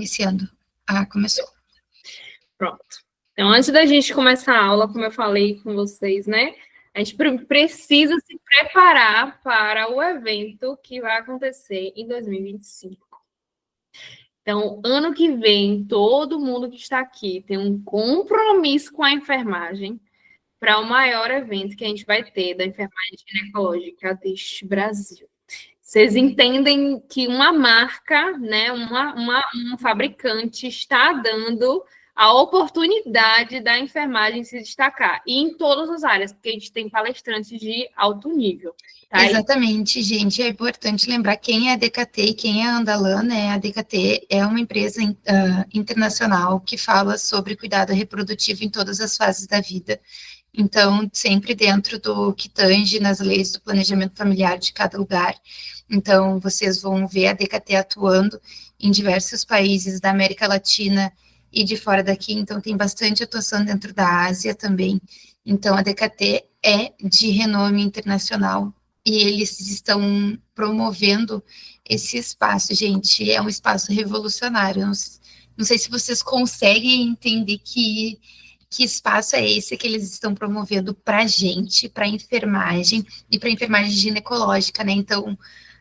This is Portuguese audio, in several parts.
iniciando. Começou. Pronto. Então, antes da gente começar a aula, como eu falei com vocês, né? A gente precisa se preparar para o evento que vai acontecer em 2025. Então, ano que vem, todo mundo que está aqui tem um compromisso com a enfermagem para o maior evento que a gente vai ter da enfermagem ginecológica deste Brasil. Vocês entendem que uma marca, né, um fabricante está dando a oportunidade da enfermagem se destacar, e em todas as áreas, porque a gente tem palestrantes de alto nível. Tá? Exatamente, gente, é importante lembrar quem é a DKT e quem é a Andalan, né? A DKT é uma empresa internacional que fala sobre cuidado reprodutivo em todas as fases da vida. Então, sempre dentro do que tange nas leis do planejamento familiar de cada lugar. Então, vocês vão ver a DKT atuando em diversos países da América Latina e de fora daqui, então tem bastante atuação dentro da Ásia também. Então, a DKT é de renome internacional e eles estão promovendo esse espaço, gente, é um espaço revolucionário. Não sei se vocês conseguem entender que espaço é esse que eles estão promovendo para a gente, para a enfermagem e para a enfermagem ginecológica, né? Então,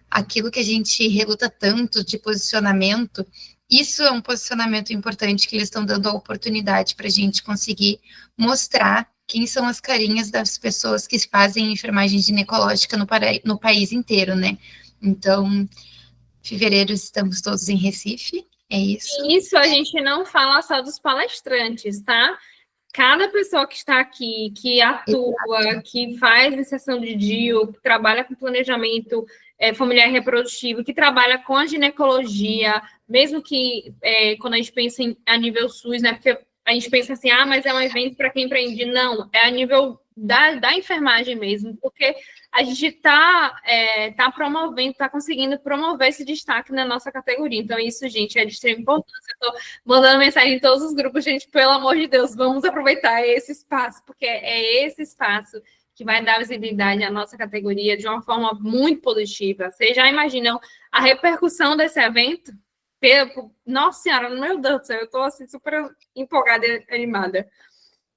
aquilo que a gente reluta tanto de posicionamento, isso é um posicionamento importante que eles estão dando a oportunidade para a gente conseguir mostrar quem são as carinhas das pessoas que fazem enfermagem ginecológica no país inteiro, né? Então, fevereiro estamos todos em Recife, é isso. Isso a gente não fala só dos palestrantes, tá? Cada pessoa que está aqui, que atua, que faz inserção de DIU, que trabalha com planejamento familiar e reprodutivo, que trabalha com a ginecologia, mesmo que quando a gente pensa a nível SUS, né? Porque a gente pensa assim, mas é um evento para quem empreende. Não, é a nível da enfermagem mesmo, porque a gente está promovendo, está conseguindo promover esse destaque na nossa categoria. Então, isso, gente, é de extrema importância. Eu estou mandando mensagem em todos os grupos, gente, pelo amor de Deus, vamos aproveitar esse espaço, porque é esse espaço que vai dar visibilidade à nossa categoria de uma forma muito positiva. Vocês já imaginam a repercussão desse evento? Nossa Senhora, meu Deus do céu, eu estou assim, super empolgada e animada.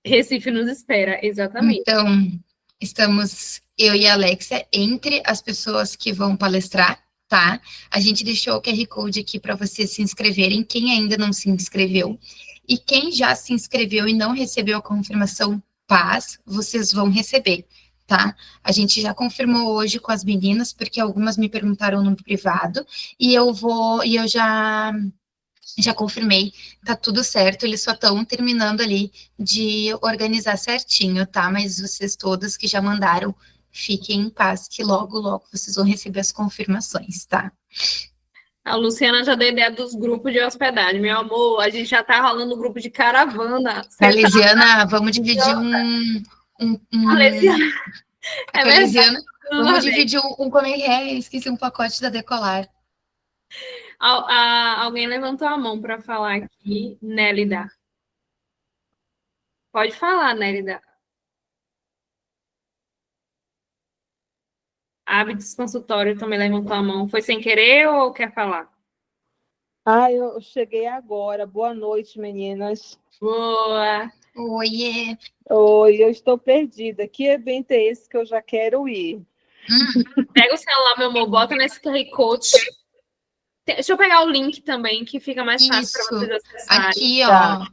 Recife nos espera, exatamente. Então, estamos, eu e a Alexia, entre as pessoas que vão palestrar, tá? A gente deixou o QR Code aqui para vocês se inscreverem, quem ainda não se inscreveu. E quem já se inscreveu e não recebeu a confirmação PAS, vocês vão receber, tá? A gente já confirmou hoje com as meninas, porque algumas me perguntaram no privado, e eu já confirmei, tá tudo certo, eles só estão terminando ali de organizar certinho, tá? Mas vocês todas que já mandaram, fiquem em paz, que logo, logo vocês vão receber as confirmações, tá? A Luciana já deu ideia dos grupos de hospedagem. Meu amor, a gente já tá rolando o grupo de caravana. Carlesiana, vamos dividir Carlesiana. A Carlesiana, vamos dividir como é que é? Esqueci um pacote da Decolar. Alguém levantou a mão para falar aqui, Nélida. Pode falar, Nélida. Hábitos Consultório também levantou a mão. Foi sem querer ou quer falar? Eu cheguei agora. Boa noite, meninas. Boa. Oiê. Oi, eu estou perdida. Que evento é esse que eu já quero ir? Pega o celular, meu amor, bota nesse QR Code. Deixa eu pegar o link também, que fica mais fácil para vocês acessarem. Aqui, ó,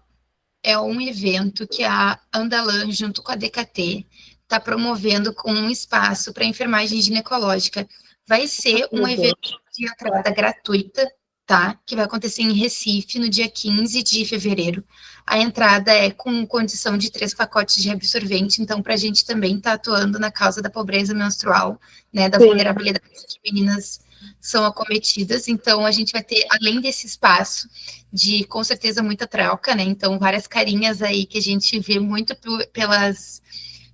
é um evento que a Andalan, junto com a DKT, está promovendo com um espaço para enfermagem ginecológica. Vai ser um evento de entrada gratuita, tá? Que vai acontecer em Recife, no dia 15 de fevereiro. A entrada é com condição de 3 pacotes de absorvente, então, para a gente também estar atuando na causa da pobreza menstrual, né? Da vulnerabilidade que meninas são acometidas. Então, a gente vai ter, além desse espaço, de, com certeza, muita troca, né? Então, várias carinhas aí que a gente vê muito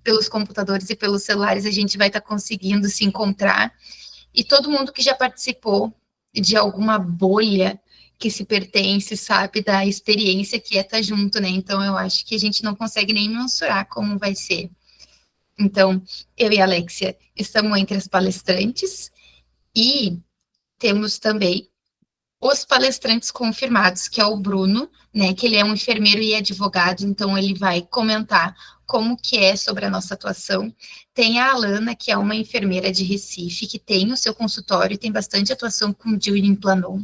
pelos computadores e pelos celulares, a gente vai estar conseguindo se encontrar. E todo mundo que já participou de alguma bolha que se pertence, sabe, da experiência que é estar junto, né? Então, eu acho que a gente não consegue nem mensurar como vai ser. Então, eu e a Alexia estamos entre as palestrantes e temos também os palestrantes confirmados, que é o Bruno, né, que ele é um enfermeiro e advogado, então ele vai comentar como que é sobre a nossa atuação. Tem a Alana, que é uma enfermeira de Recife, que tem o seu consultório e tem bastante atuação com DIU e Implanon.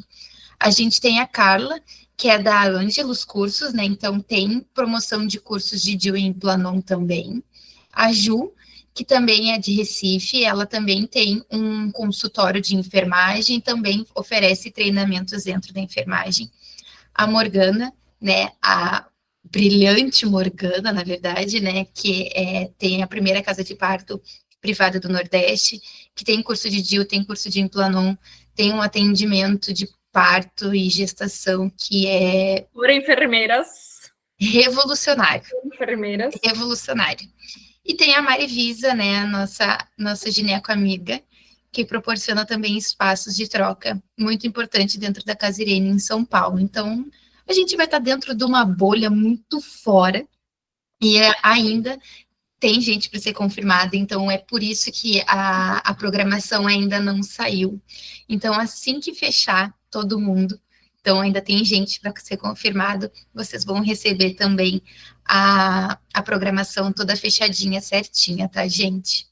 A gente tem a Carla, que é da Ângelos Cursos, né, então tem promoção de cursos de DIU e Implanon também. A Ju, que também é de Recife, ela também tem um consultório de enfermagem, também oferece treinamentos dentro da enfermagem. A Morgana, né, a brilhante Morgana, na verdade, né, que tem a primeira casa de parto privada do Nordeste, que tem curso de DIU, tem curso de Implanon, tem um atendimento de parto e gestação que é Por enfermeiras. revolucionário. Enfermeiras. Revolucionário. E tem a Marivisa, né, a nossa gineco amiga, que proporciona também espaços de troca muito importante dentro da Casa Irene, em São Paulo. Então, a gente vai estar dentro de uma bolha muito fora e ainda tem gente para ser confirmada, então é por isso que a programação ainda não saiu. Então, assim que fechar todo mundo, então ainda tem gente para ser confirmado, vocês vão receber também a programação toda fechadinha, certinha, tá, gente?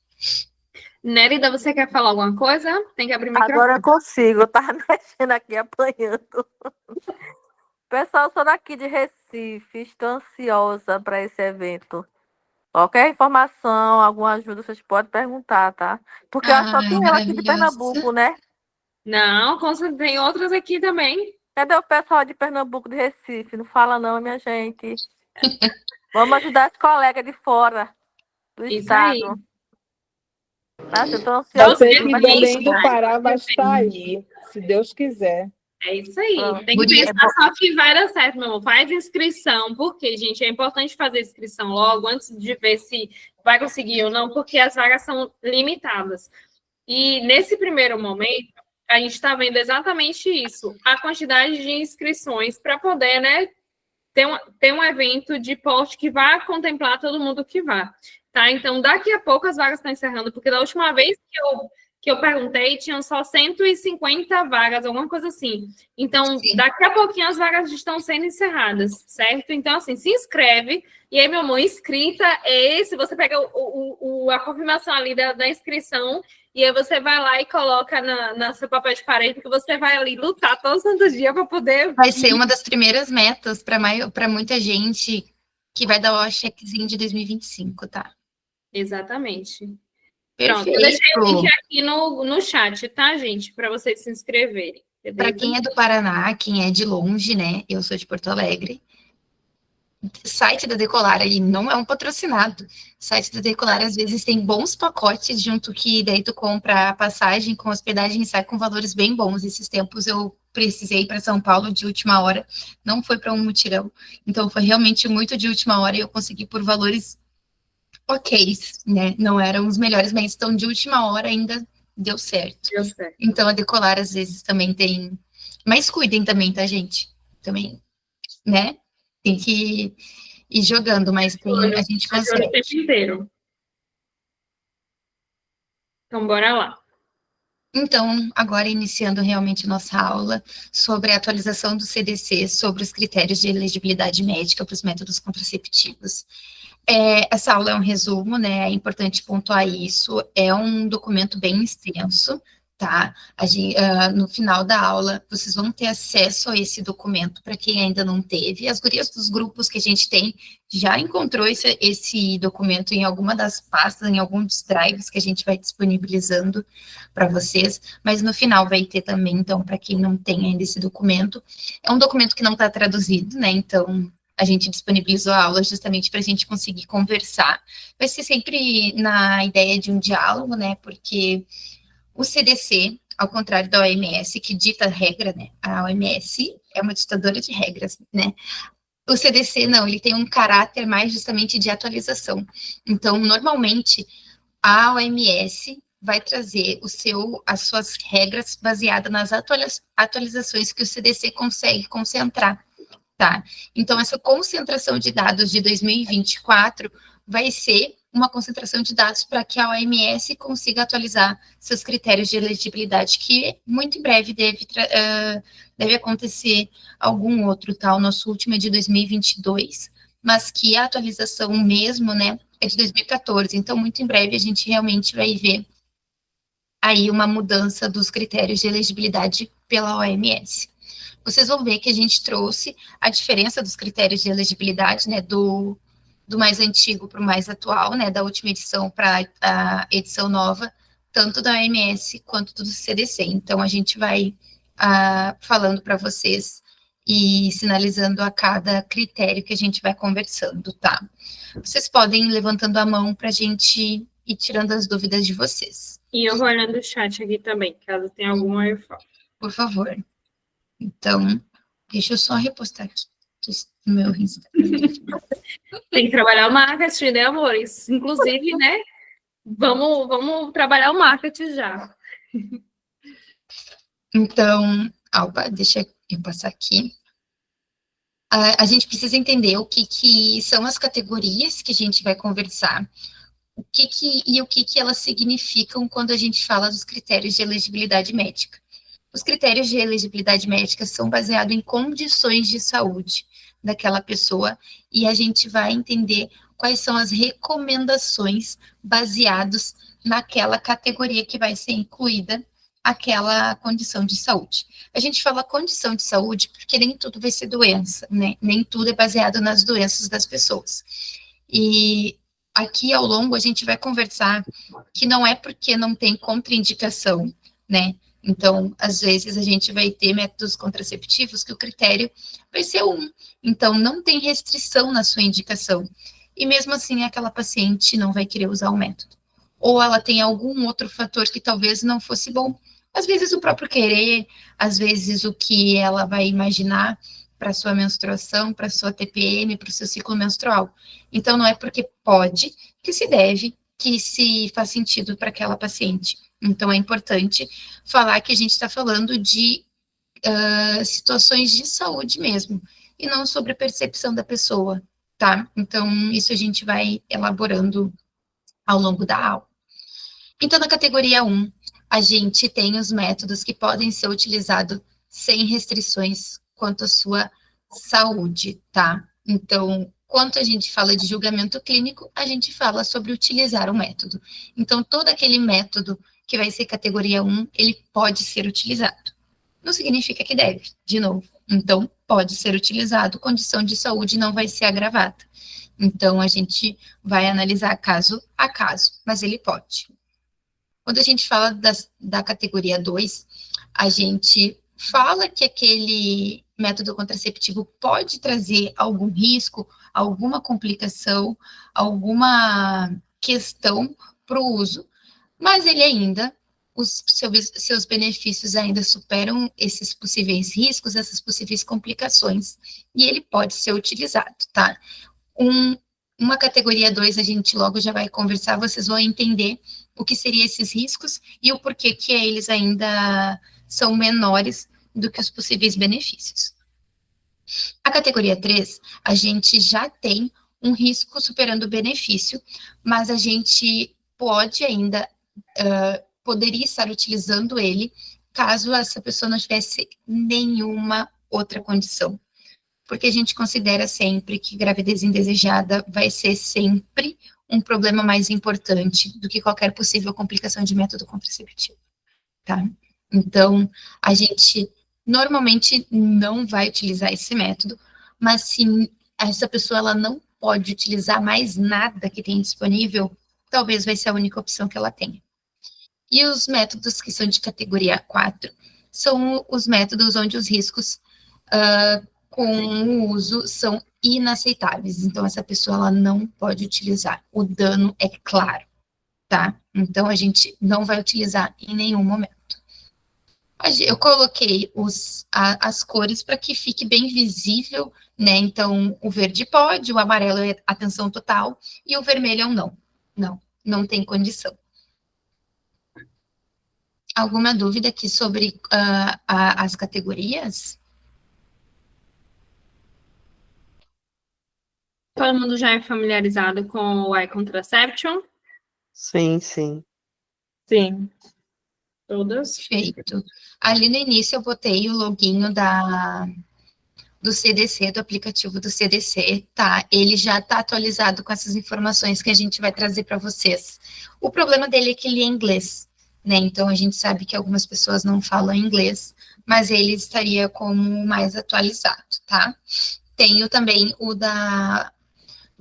Nérida, você quer falar alguma coisa? Tem que abrir o microfone. Agora eu consigo, eu tava mexendo aqui, apanhando. Pessoal, sou daqui de Recife, estou ansiosa para esse evento. Qualquer informação, alguma ajuda, vocês podem perguntar, tá? Porque eu acho que só tem ela aqui de Pernambuco, né? Não, tem outras aqui também. Cadê o pessoal de Pernambuco, de Recife? Não fala não, minha gente. Vamos ajudar as colegas de fora do Isso estado. aí. Nossa, eu tô Eu ansiosa. sei que Mas Belém isso, do né? Pará vai estar aí, se Deus quiser. É isso aí. Pronto. Tem que pensar só que vai dar certo, meu amor. Faz inscrição, porque, gente, é importante fazer inscrição logo, antes de ver se vai conseguir ou não, porque as vagas são limitadas. E nesse primeiro momento, a gente está vendo exatamente isso, a quantidade de inscrições para poder, né, ter um evento de porte que vá contemplar todo mundo que vá. Tá? Então, daqui a pouco as vagas estão encerrando, porque da última vez que eu perguntei, tinham só 150 vagas, alguma coisa assim. Então, Sim. daqui a pouquinho as vagas estão sendo encerradas, certo? Então, assim, se inscreve. E aí, meu amor, inscrita é esse, você pega a confirmação ali da inscrição, e aí você vai lá e coloca na seu papel de parede, porque você vai ali lutar todos os santos dias para poder... Vai ser uma das primeiras metas para muita gente que vai dar o checkzinho de 2025, tá? Exatamente. Perfeito. Pronto, eu deixei o link aqui no chat, tá, gente? Para vocês se inscreverem. Para quem é do Paraná, quem é de longe, né? Eu sou de Porto Alegre. Site da Decolar, ele não é um patrocinado. Site da Decolar, às vezes, tem bons pacotes junto que daí tu compra a passagem com hospedagem e sai com valores bem bons. Esses tempos eu precisei ir para São Paulo de última hora, não foi para um mutirão. Então, foi realmente muito de última hora e eu consegui por valores ok, né? Não eram os melhores, mas então de última hora ainda deu certo. Deu certo. Então a Decolar às vezes também tem, mas cuidem também, tá, gente? Também, né? Tem que ir jogando, mas a gente O consegue. tempo inteiro. Então, bora lá. Então, agora iniciando realmente nossa aula sobre a atualização do CDC, sobre os critérios de elegibilidade médica para os métodos contraceptivos. Essa aula é um resumo, né? É importante pontuar isso. É um documento bem extenso, tá? No final da aula, vocês vão ter acesso a esse documento para quem ainda não teve. As gurias dos grupos que a gente tem já encontrou esse documento em alguma das pastas, em algum dos drives que a gente vai disponibilizando para vocês, mas no final vai ter também, então, para quem não tem ainda esse documento. É um documento que não está traduzido, né? Então, a gente disponibilizou a aula justamente para a gente conseguir conversar. Vai ser sempre na ideia de um diálogo, né? Porque o CDC, ao contrário da OMS, que dita regra, né? A OMS é uma ditadora de regras, né? O CDC não, ele tem um caráter mais justamente de atualização. Então, normalmente, a OMS vai trazer as suas regras baseadas nas atualizações que o CDC consegue concentrar. Tá? Então, essa concentração de dados de 2024 vai ser uma concentração de dados para que a OMS consiga atualizar seus critérios de elegibilidade, que muito em breve deve acontecer algum outro, tá? O nosso último é de 2022, mas que a atualização mesmo, né, é de 2014. Então, muito em breve a gente realmente vai ver aí uma mudança dos critérios de elegibilidade pela OMS. Vocês vão ver que a gente trouxe a diferença dos critérios de elegibilidade, né, do mais antigo para o mais atual, né, da última edição para a edição nova, tanto da OMS quanto do CDC. Então, a gente vai falando para vocês e sinalizando a cada critério que a gente vai conversando, tá? Vocês podem ir levantando a mão para a gente ir tirando as dúvidas de vocês. E eu vou olhando o chat aqui também, caso tenha alguma eu falo. Por favor. Então, deixa eu só repostar aqui no meu Instagram. Tem que trabalhar o marketing, né, amores? Inclusive, né? Vamos trabalhar o marketing já. Então, Alba, deixa eu passar aqui. A gente precisa entender o que são as categorias que a gente vai conversar, o que elas significam quando a gente fala dos critérios de elegibilidade médica. Os critérios de elegibilidade médica são baseados em condições de saúde daquela pessoa e a gente vai entender quais são as recomendações baseadas naquela categoria que vai ser incluída aquela condição de saúde. A gente fala condição de saúde porque nem tudo vai ser doença, né? Nem tudo é baseado nas doenças das pessoas. E aqui ao longo a gente vai conversar que não é porque não tem contraindicação, né? Então, às vezes, a gente vai ter métodos contraceptivos que o critério vai ser 1. Então, não tem restrição na sua indicação. E mesmo assim, aquela paciente não vai querer usar o método. Ou ela tem algum outro fator que talvez não fosse bom. Às vezes, o próprio querer, às vezes, o que ela vai imaginar para sua menstruação, para sua TPM, para o seu ciclo menstrual. Então, não é porque pode que se deve, que se faz sentido para aquela paciente. Então, é importante falar que a gente está falando de situações de saúde mesmo, e não sobre a percepção da pessoa, tá? Então, isso a gente vai elaborando ao longo da aula. Então, na categoria 1, a gente tem os métodos que podem ser utilizados sem restrições quanto à sua saúde, tá? Então, quando a gente fala de julgamento clínico, a gente fala sobre utilizar o método. Então, todo aquele método que vai ser categoria 1, ele pode ser utilizado. Não significa que deve, de novo. Então, pode ser utilizado, condição de saúde não vai ser agravada. Então, a gente vai analisar caso a caso, mas ele pode. Quando a gente fala da categoria 2, a gente fala que aquele método contraceptivo pode trazer algum risco, alguma complicação, alguma questão para o uso, mas ele ainda, os seus benefícios ainda superam esses possíveis riscos, essas possíveis complicações, e ele pode ser utilizado, tá? Uma categoria 2 a gente logo já vai conversar, vocês vão entender o que seriam esses riscos e o porquê que eles ainda são menores do que os possíveis benefícios. A categoria 3, a gente já tem um risco superando o benefício, mas a gente pode ainda, poderia estar utilizando ele caso essa pessoa não tivesse nenhuma outra condição. Porque a gente considera sempre que gravidez indesejada vai ser sempre um problema mais importante do que qualquer possível complicação de método contraceptivo, tá? Então, a gente normalmente não vai utilizar esse método, mas se essa pessoa ela não pode utilizar mais nada que tem disponível, talvez vai ser a única opção que ela tenha. E os métodos que são de categoria 4 são os métodos onde os riscos com o uso são inaceitáveis. Então, essa pessoa ela não pode utilizar. O dano é claro, tá? Então, a gente não vai utilizar em nenhum momento. Eu coloquei as cores para que fique bem visível, né? Então, o verde pode, o amarelo é atenção total, e o vermelho é um não. Não tem condição. Alguma dúvida aqui sobre as categorias? Todo mundo já é familiarizado com o iContraception? Sim, sim. Sim. Todas? Perfeito. Ali no início eu botei o loginho do CDC, do aplicativo do CDC, tá? Ele já está atualizado com essas informações que a gente vai trazer para vocês. O problema dele é que ele é em inglês, né? Então a gente sabe que algumas pessoas não falam inglês, mas ele estaria como mais atualizado, tá? Tenho também o da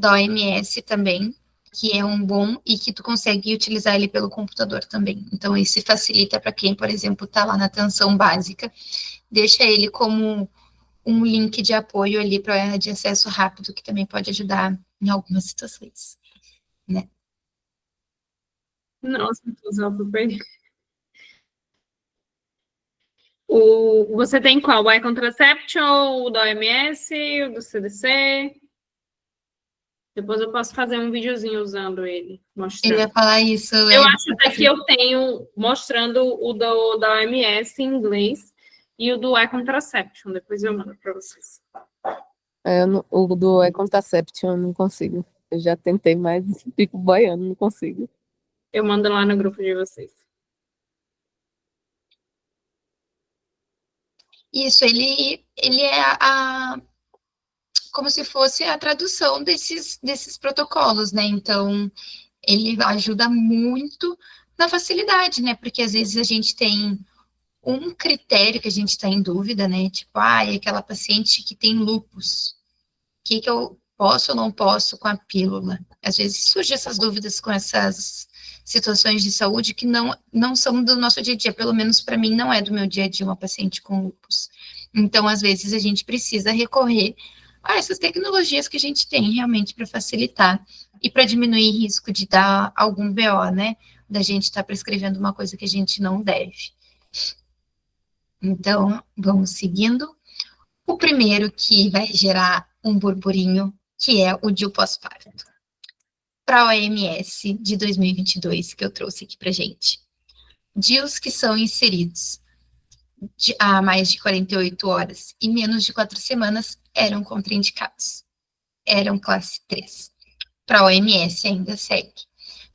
OMS também, que é um bom e que tu consegue utilizar ele pelo computador também. Então, isso facilita para quem, por exemplo, está lá na atenção básica, deixa ele como um link de apoio ali para de acesso rápido, que também pode ajudar em algumas situações, né? Nossa, tô usando super. Você tem qual? O iContraception, o da OMS, o do CDC? Depois eu posso fazer um videozinho usando ele, Eu mostrando. ia falar isso. Eu acho até que eu tenho mostrando o da OMS em inglês e o do iContraception. Depois eu mando para vocês. O do iContraception eu não consigo. Eu já tentei, mas fico boiando, não consigo. Eu mando lá no grupo de vocês. Isso, ele é como se fosse a tradução desses protocolos, né? Então, ele ajuda muito na facilidade, né? Porque às vezes a gente tem um critério que a gente está em dúvida, né? Tipo, é aquela paciente que tem lupus. O que eu posso ou não posso com a pílula? Às vezes surgem essas dúvidas com essas situações de saúde que não são do nosso dia a dia, pelo menos para mim não é do meu dia a dia uma paciente com lupus. Então, às vezes, a gente precisa recorrer a essas tecnologias que a gente tem realmente para facilitar e para diminuir risco de dar algum BO, né? Da gente estar prescrevendo uma coisa que a gente não deve. Então, vamos seguindo. O primeiro que vai gerar um burburinho, que é o DIU pós-parto. Para a OMS de 2022, que eu trouxe aqui para gente. DIUs que são inseridos há mais de 48 horas e menos de 4 semanas eram contraindicados. Eram classe 3. Para a OMS ainda segue.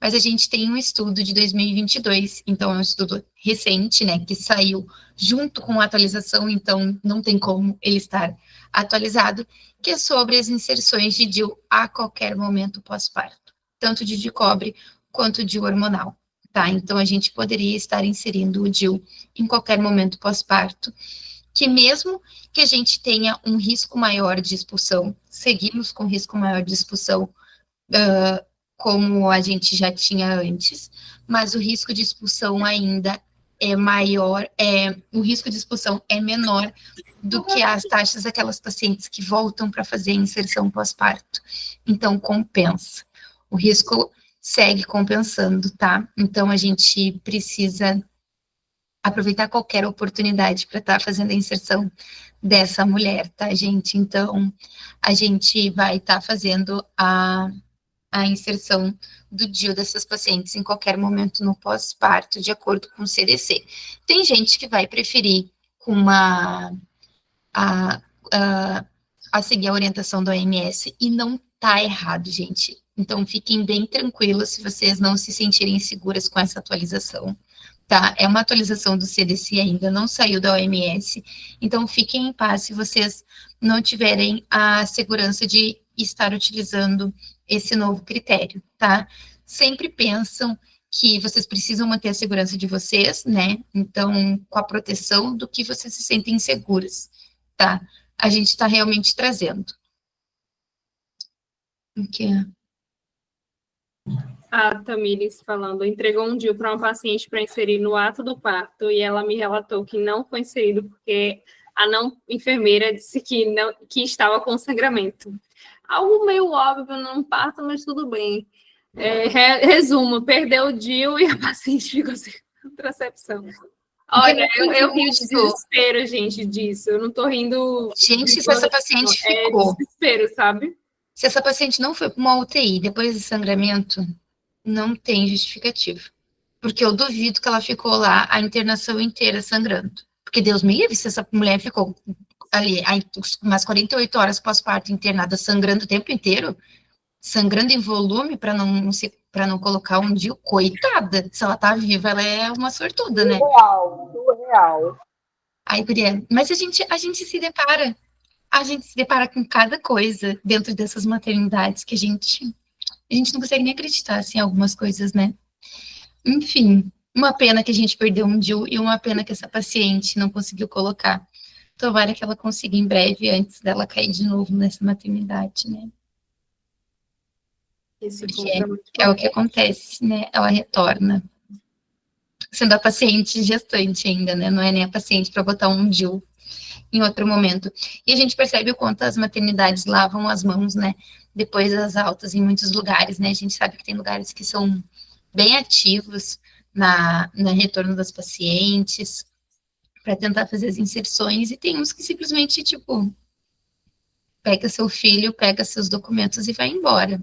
Mas a gente tem um estudo de 2022, então é um estudo recente, né, que saiu junto com a atualização, então não tem como ele estar atualizado, que é sobre as inserções de DIU a qualquer momento pós-parto, tanto de cobre quanto de hormonal, tá? Então a gente poderia estar inserindo o DIU em qualquer momento pós-parto, que mesmo que a gente tenha um risco maior de expulsão, seguimos com risco maior de expulsão, como a gente já tinha antes, mas o risco de expulsão ainda é maior, o risco de expulsão é menor do que as taxas daquelas pacientes que voltam para fazer a inserção pós-parto. Então, compensa. O risco segue compensando, tá? Então, a gente precisa aproveitar qualquer oportunidade para estar fazendo a inserção dessa mulher, tá, gente? Então, a gente vai estar fazendo a inserção do DIU dessas pacientes em qualquer momento no pós-parto, de acordo com o CDC. Tem gente que vai preferir a seguir a orientação da OMS e não tá errado, gente. Então, fiquem bem tranquilos se vocês não se sentirem seguras com essa atualização, tá? É uma atualização do CDC ainda, não saiu da OMS, então fiquem em paz se vocês não tiverem a segurança de estar utilizando esse novo critério, tá? Sempre pensam que vocês precisam manter a segurança de vocês, né? Então, com a proteção do que vocês se sentem seguras, tá? A gente está realmente trazendo. Aqui. A Tamires falando, entregou um DIU para uma paciente para inserir no ato do parto e ela me relatou que não foi inserido porque a não enfermeira disse que estava com sangramento. Algo meio óbvio num parto, mas tudo bem. Resumo, perdeu o DIU e a paciente ficou sem contracepção. Olha, eu rio de desespero, gente, disso. Eu não tô rindo... Gente, se essa paciente ficou... desespero, sabe? Se essa paciente não foi para uma UTI depois do sangramento, não tem justificativo. Porque eu duvido que ela ficou lá a internação inteira sangrando. Porque Deus me livre se essa mulher ficou ali, aí, umas 48 horas pós-parto internada, sangrando o tempo inteiro, sangrando em volume para não colocar um DIU, coitada. Se ela tá viva, ela é uma sortuda, né? Surreal, surreal. Aí, guria, mas a gente se depara com cada coisa dentro dessas maternidades que a gente não consegue nem acreditar, assim, em algumas coisas, né? Enfim, uma pena que a gente perdeu um DIU e uma pena que essa paciente não conseguiu colocar. Tomara que ela consiga em breve, antes dela cair de novo nessa maternidade, né? Esse Porque ponto é muito é o que importante. acontece, né? Ela retorna, sendo a paciente gestante ainda, né? Não é nem a paciente para botar um DIU em outro momento. E a gente percebe o quanto as maternidades lavam as mãos, né? Depois das altas em muitos lugares, né? A gente sabe que tem lugares que são bem ativos no retorno das pacientes, para tentar fazer as inserções, e tem uns que simplesmente, tipo, pega seu filho, pega seus documentos e vai embora.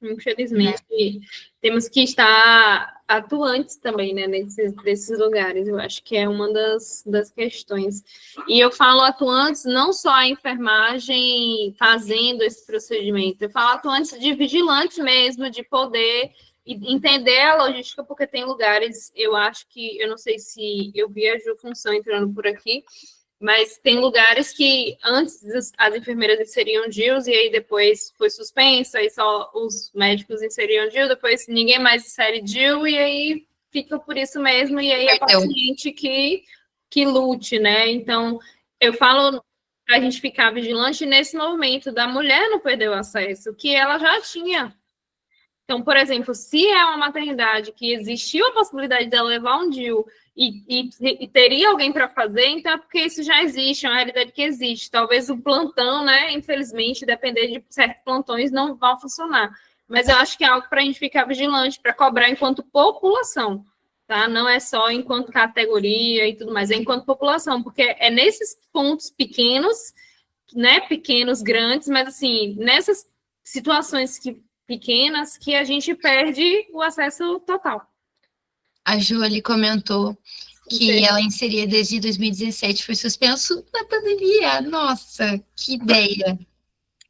Infelizmente, temos que estar atuantes também, né, nesses lugares. Eu acho que é uma das questões. E eu falo atuantes não só a enfermagem fazendo esse procedimento, eu falo atuantes de vigilantes mesmo, de poder entender a logística, porque tem lugares, eu acho que, eu não sei se eu vi a Ju Função entrando por aqui, mas tem lugares que antes as enfermeiras inseriam DIUs e aí depois foi suspenso, aí só os médicos inseriam DIU, depois ninguém mais insere DIU e aí fica por isso mesmo, e aí a paciente que lute, né? Então, eu falo para a gente ficar vigilante nesse momento da mulher não perder o acesso, que ela já tinha. Então, por exemplo, se é uma maternidade que existiu a possibilidade dela levar um DIU e teria alguém para fazer, então é porque isso já existe, é uma realidade que existe. Talvez o plantão, né, infelizmente, depender de certos plantões, não vão funcionar. Mas eu acho que é algo para a gente ficar vigilante, para cobrar enquanto população, tá? Não é só enquanto categoria e tudo mais, é enquanto população, porque é nesses pontos pequenos, né, pequenos, grandes, mas assim, nessas situações pequenas que a gente perde o acesso total. A Jolie comentou que ela inseria desde 2017, foi suspenso na pandemia. Nossa, que ideia!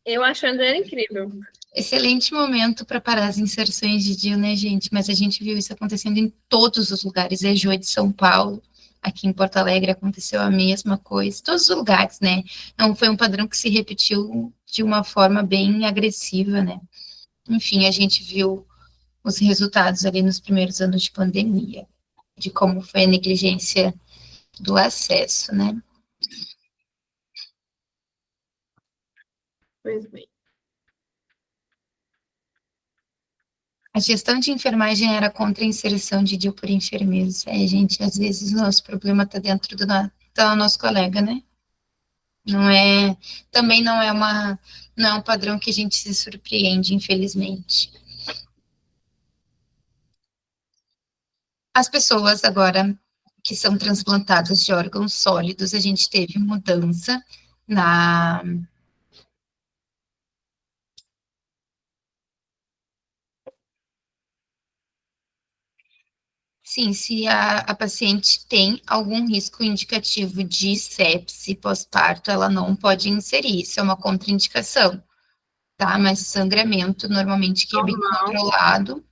Eu achando ela incrível. Excelente momento para parar as inserções de DIU, né, gente? Mas a gente viu isso acontecendo em todos os lugares. A Joa de São Paulo, aqui em Porto Alegre aconteceu a mesma coisa. Todos os lugares, né? Não foi um padrão que se repetiu de uma forma bem agressiva, né? Enfim, a gente viu os resultados ali nos primeiros anos de pandemia, de como foi a negligência do acesso, né? Pois bem. A gestão de enfermagem era contra a inserção de DIU por enfermeiros. Gente, às vezes o nosso problema está dentro do nosso colega, né? Também não é um padrão que a gente se surpreende, infelizmente. As pessoas agora que são transplantadas de órgãos sólidos, a gente teve mudança na Sim, se a paciente tem algum risco indicativo de sepse pós-parto, ela não pode inserir, isso é uma contraindicação, tá? Mas sangramento, normalmente, que é bem controlado.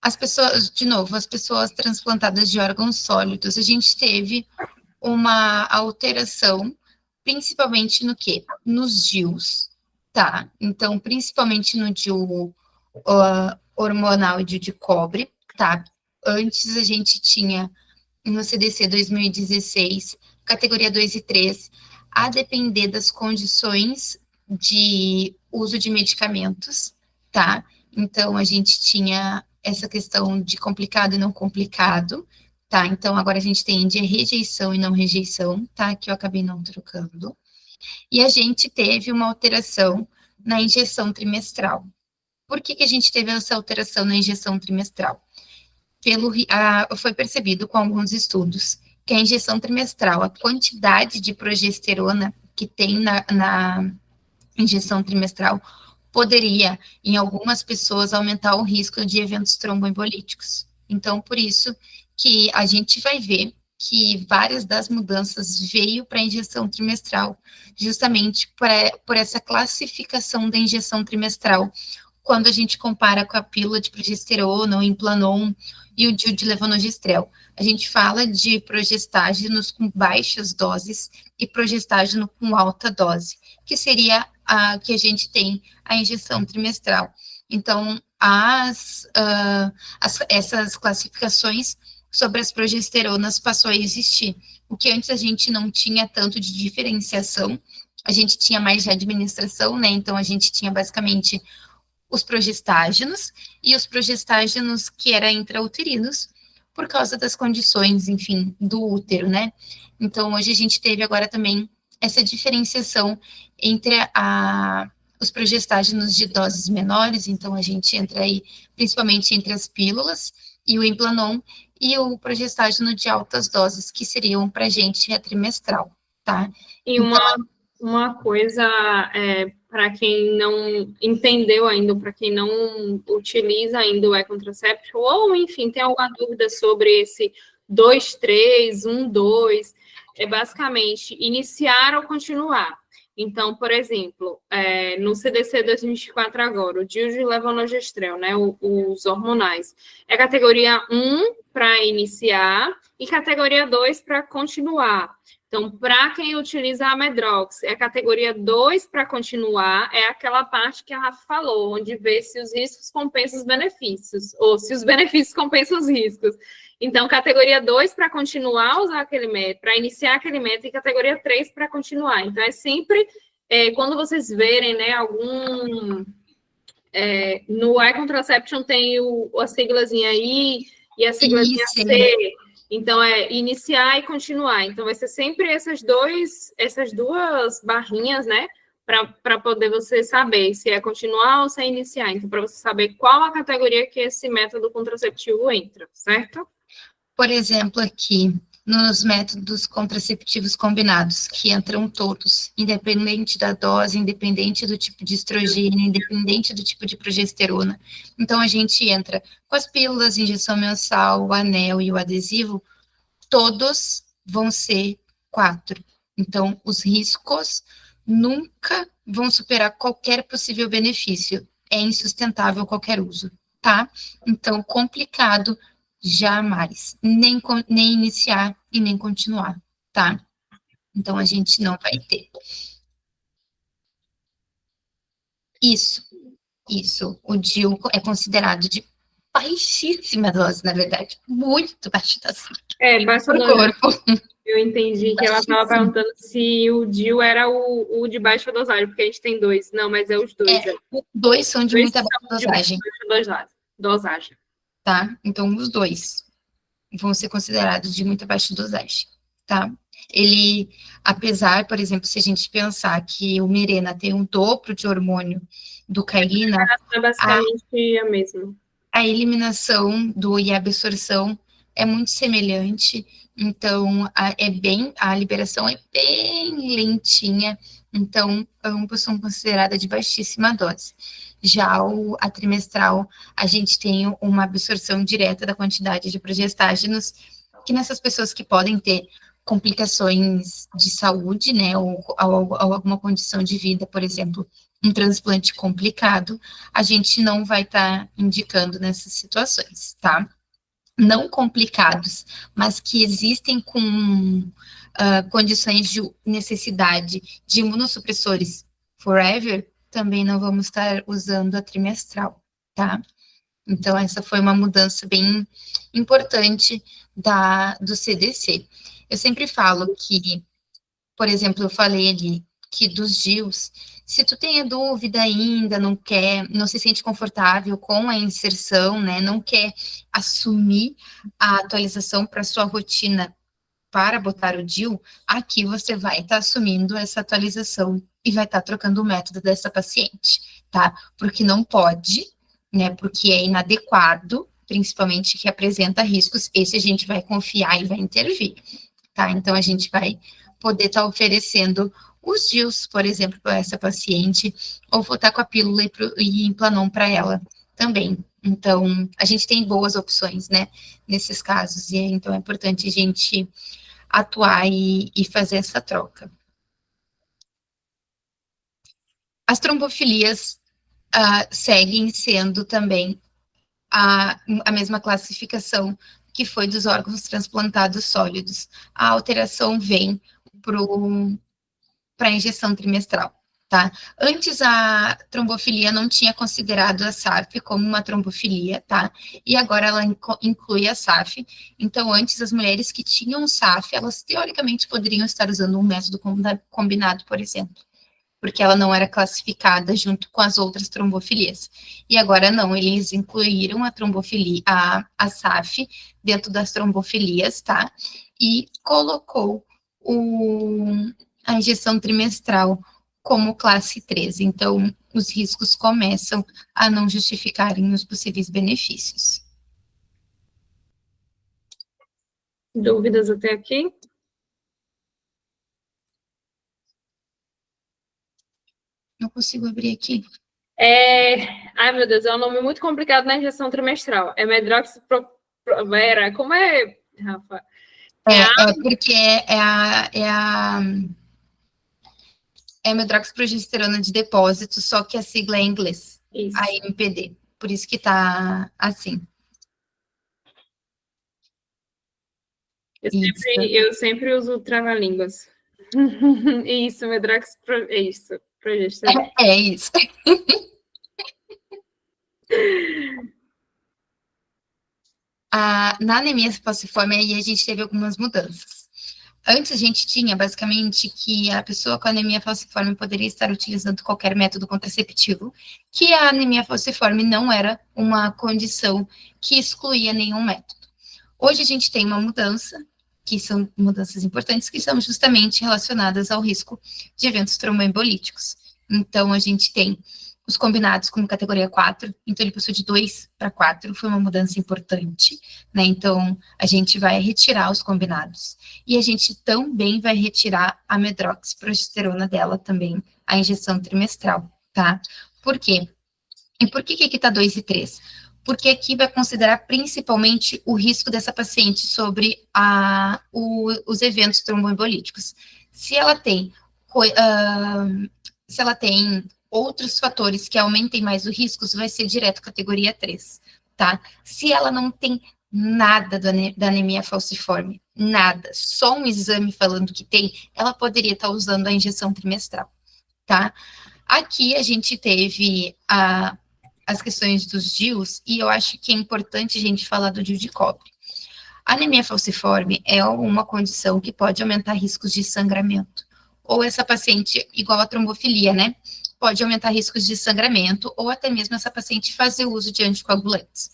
As pessoas transplantadas de órgãos sólidos, a gente teve uma alteração, principalmente no quê? Nos DIUs, tá? Então, principalmente no DIU hormonal e de cobre, tá? Antes a gente tinha no CDC 2016, categoria 2 e 3, a depender das condições de uso de medicamentos, tá? Então a gente tinha essa questão de complicado e não complicado, tá? Então agora a gente tem de rejeição e não rejeição, tá? Que eu acabei não trocando. E a gente teve uma alteração na injeção trimestral. Por que a gente teve essa alteração na injeção trimestral? Foi percebido com alguns estudos que a injeção trimestral, a quantidade de progesterona que tem na injeção trimestral, poderia, em algumas pessoas, aumentar o risco de eventos tromboembolíticos. Então, por isso que a gente vai ver que várias das mudanças veio para a injeção trimestral, justamente por essa classificação da injeção trimestral, quando a gente compara com a pílula de progesterona, o Implanon e o DIU de levonorgestrel. A gente fala de progestágenos com baixas doses e progestágeno com alta dose, que seria a que a gente tem a injeção trimestral. Então, essas classificações sobre as progesteronas passou a existir. O que antes a gente não tinha tanto de diferenciação, a gente tinha mais de administração, né? Então, a gente tinha basicamente os progestágenos e os progestágenos que eram intrauterinos, por causa das condições, enfim, do útero, né? Então, hoje a gente teve agora também essa diferenciação entre os progestágenos de doses menores, então a gente entra aí principalmente entre as pílulas e o Implanon, e o progestágeno de altas doses, que seriam para gente trimestral, tá? E uma coisa, para quem não entendeu ainda, para quem não utiliza ainda o e-contraception, ou enfim, tem alguma dúvida sobre esse 2, 3, 1, 2, é basicamente iniciar ou continuar. Então, por exemplo, no CDC 2024 agora, o DIU de levonorgestrel, né, os hormonais, é categoria 1 para iniciar e categoria 2 para continuar. Então, para quem utiliza a Medrox, é categoria 2 para continuar, é aquela parte que a Rafa falou, onde vê se os riscos compensam os benefícios, ou se os benefícios compensam os riscos. Então, categoria 2 para continuar a usar aquele método, para iniciar aquele método, e categoria 3 para continuar. Então, é sempre, quando vocês verem, né, no iContraception tem a siglazinha I e a siglazinha C. Então, é iniciar e continuar. Então, vai ser sempre essas duas barrinhas, né? Para poder você saber se é continuar ou se é iniciar. Então, para você saber qual a categoria que esse método contraceptivo entra, certo? Por exemplo, aqui, nos métodos contraceptivos combinados, que entram todos, independente da dose, independente do tipo de estrogênio, independente do tipo de progesterona. Então, a gente entra com as pílulas, injeção mensal, o anel e o adesivo, todos vão ser 4. Então, os riscos nunca vão superar qualquer possível benefício. É insustentável qualquer uso, tá? Então, complicado, jamais. Nem iniciar e nem continuar, tá? Então, a gente não vai ter. Isso. O DIU é considerado de baixíssima dose, na verdade. Muito baixa dose. Baixa do corpo. Eu entendi que ela estava perguntando se o DIU era o de baixa dosagem, porque a gente tem 2. Não, mas é os 2. Os 2 são de muita baixa dosagem. Tá? Então, os 2 vão ser considerados de muita baixa dosagem, tá? Ele, apesar, por exemplo, se a gente pensar que o Mirena tem um dobro de hormônio do Cailina, é basicamente a mesma. A eliminação e a absorção é muito semelhante, então a liberação é bem lentinha, então ambos são consideradas de baixíssima dose. Já a trimestral, a gente tem uma absorção direta da quantidade de progestágenos, que nessas pessoas que podem ter complicações de saúde, né, ou alguma condição de vida, por exemplo, um transplante complicado, a gente não vai estar indicando nessas situações, tá? Não complicados, mas que existem com condições de necessidade de imunossupressores forever, também não vamos estar usando a trimestral, tá? Então, essa foi uma mudança bem importante do CDC. Eu sempre falo que, por exemplo, eu falei ali que dos DIUs, se tu tem a dúvida ainda, não se sente confortável com a inserção, né, não quer assumir a atualização para sua rotina para botar o DIU, aqui você vai estar assumindo essa atualização e vai estar trocando o método dessa paciente, tá? Porque não pode, né, porque é inadequado, principalmente que apresenta riscos, esse a gente vai confiar e vai intervir, tá? Então, a gente vai poder estar oferecendo os DIUs, por exemplo, para essa paciente, ou voltar com a pílula e Implanon para ela também, Então, a gente tem boas opções, né, nesses casos, e então é importante a gente atuar e fazer essa troca. As trombofilias seguem sendo também a mesma classificação que foi dos órgãos transplantados sólidos. A alteração vem para a injeção trimestral, tá? Antes a trombofilia não tinha considerado a SAF como uma trombofilia, tá? E agora ela inclui a SAF. Então, antes as mulheres que tinham SAF, elas teoricamente poderiam estar usando um método combinado, por exemplo, porque ela não era classificada junto com as outras trombofilias. E agora não, eles incluíram a trombofilia, a SAF dentro das trombofilias, tá? E colocou a injeção trimestral como classe 3. Então, os riscos começam a não justificarem os possíveis benefícios. Dúvidas até aqui? Não consigo abrir aqui. Ai, meu Deus, é um nome muito complicado na injeção trimestral. É medroxipropera. Como é, Rafa? Porque é a medroxiprogesterona de depósito, só que a sigla é em inglês. Isso. A MPD. Por isso que tá assim. Eu sempre uso trava-línguas. Isso, progesterona. É isso. Na anemia falciforme, aí a gente teve algumas mudanças. Antes a gente tinha, basicamente, que a pessoa com anemia falciforme poderia estar utilizando qualquer método contraceptivo, que a anemia falciforme não era uma condição que excluía nenhum método. Hoje a gente tem uma mudança, que são mudanças importantes, que são justamente relacionadas ao risco de eventos tromboembolíticos. Então, a gente tem os combinados como categoria 4, então ele passou de 2 para 4, foi uma mudança importante, né? Então, a gente vai retirar os combinados. E a gente também vai retirar a medroxiprogesterona dela também, a injeção trimestral, tá? Por quê? E por que aqui tá 2 e 3? Porque aqui vai considerar principalmente o risco dessa paciente sobre os eventos tromboembolíticos. Se ela tem outros fatores que aumentem mais o risco, vai ser direto categoria 3, tá? Se ela não tem nada da anemia falciforme, nada, só um exame falando que tem, ela poderia estar usando a injeção trimestral, tá? Aqui a gente teve as questões dos DIUs, e eu acho que é importante a gente falar do DIU de cobre. A anemia falciforme é uma condição que pode aumentar riscos de sangramento, ou essa paciente, igual a trombofilia, né? Pode aumentar riscos de sangramento, ou até mesmo essa paciente fazer uso de anticoagulantes.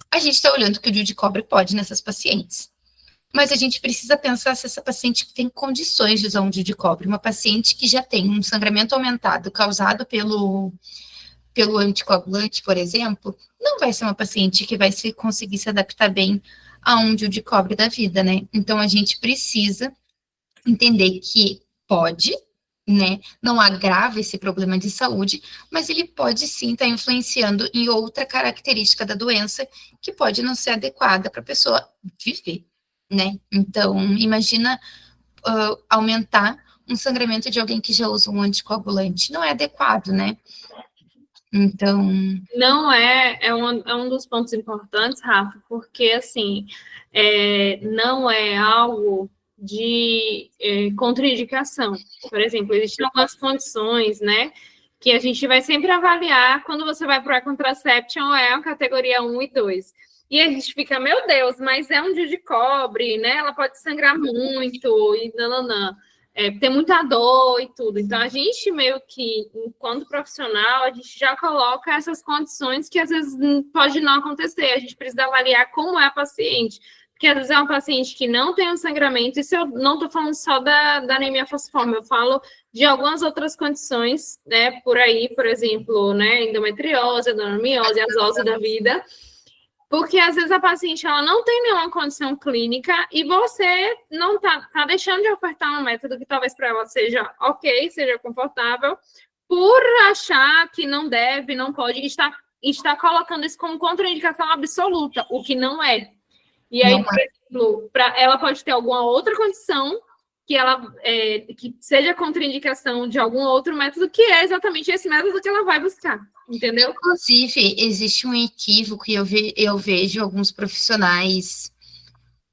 A gente está olhando que o DIU de cobre pode nessas pacientes, mas a gente precisa pensar se essa paciente tem condições de usar um DIU de cobre. Uma paciente que já tem um sangramento aumentado causado pelo anticoagulante, por exemplo, não vai ser uma paciente que vai conseguir se adaptar bem a um DIU de cobre da vida, né? Então, a gente precisa entender que pode, né, não agrava esse problema de saúde, mas ele pode sim estar influenciando em outra característica da doença que pode não ser adequada para a pessoa viver, né? Então, imagina aumentar um sangramento de alguém que já usa um anticoagulante. Não é adequado, né? Então... Não é um dos pontos importantes, Rafa, porque, assim, não é algo de contraindicação. Por exemplo, existem algumas condições, né, que a gente vai sempre avaliar quando você vai para o contraception, é a categoria 1 e 2. E a gente fica, meu Deus, mas é um DIU de cobre, né, ela pode sangrar muito, e nananã. Tem muita dor e tudo. Então, a gente meio que, enquanto profissional, a gente já coloca essas condições que às vezes pode não acontecer. A gente precisa avaliar como é a paciente. Porque às vezes é uma paciente que não tem um sangramento, isso eu não estou falando só da anemia falciforme, eu falo de algumas outras condições, né, por aí, por exemplo, né, endometriose, adenomiose, azose da vida. Porque às vezes a paciente ela não tem nenhuma condição clínica e você não tá deixando de ofertar um método que talvez para ela seja ok, seja confortável, por achar que não deve, não pode, estar está colocando isso como contraindicação absoluta, o que não é. E aí, por exemplo, ela pode ter alguma outra condição que seja contraindicação de algum outro método, que é exatamente esse método que ela vai buscar, entendeu? Inclusive, existe um equívoco e eu vejo alguns profissionais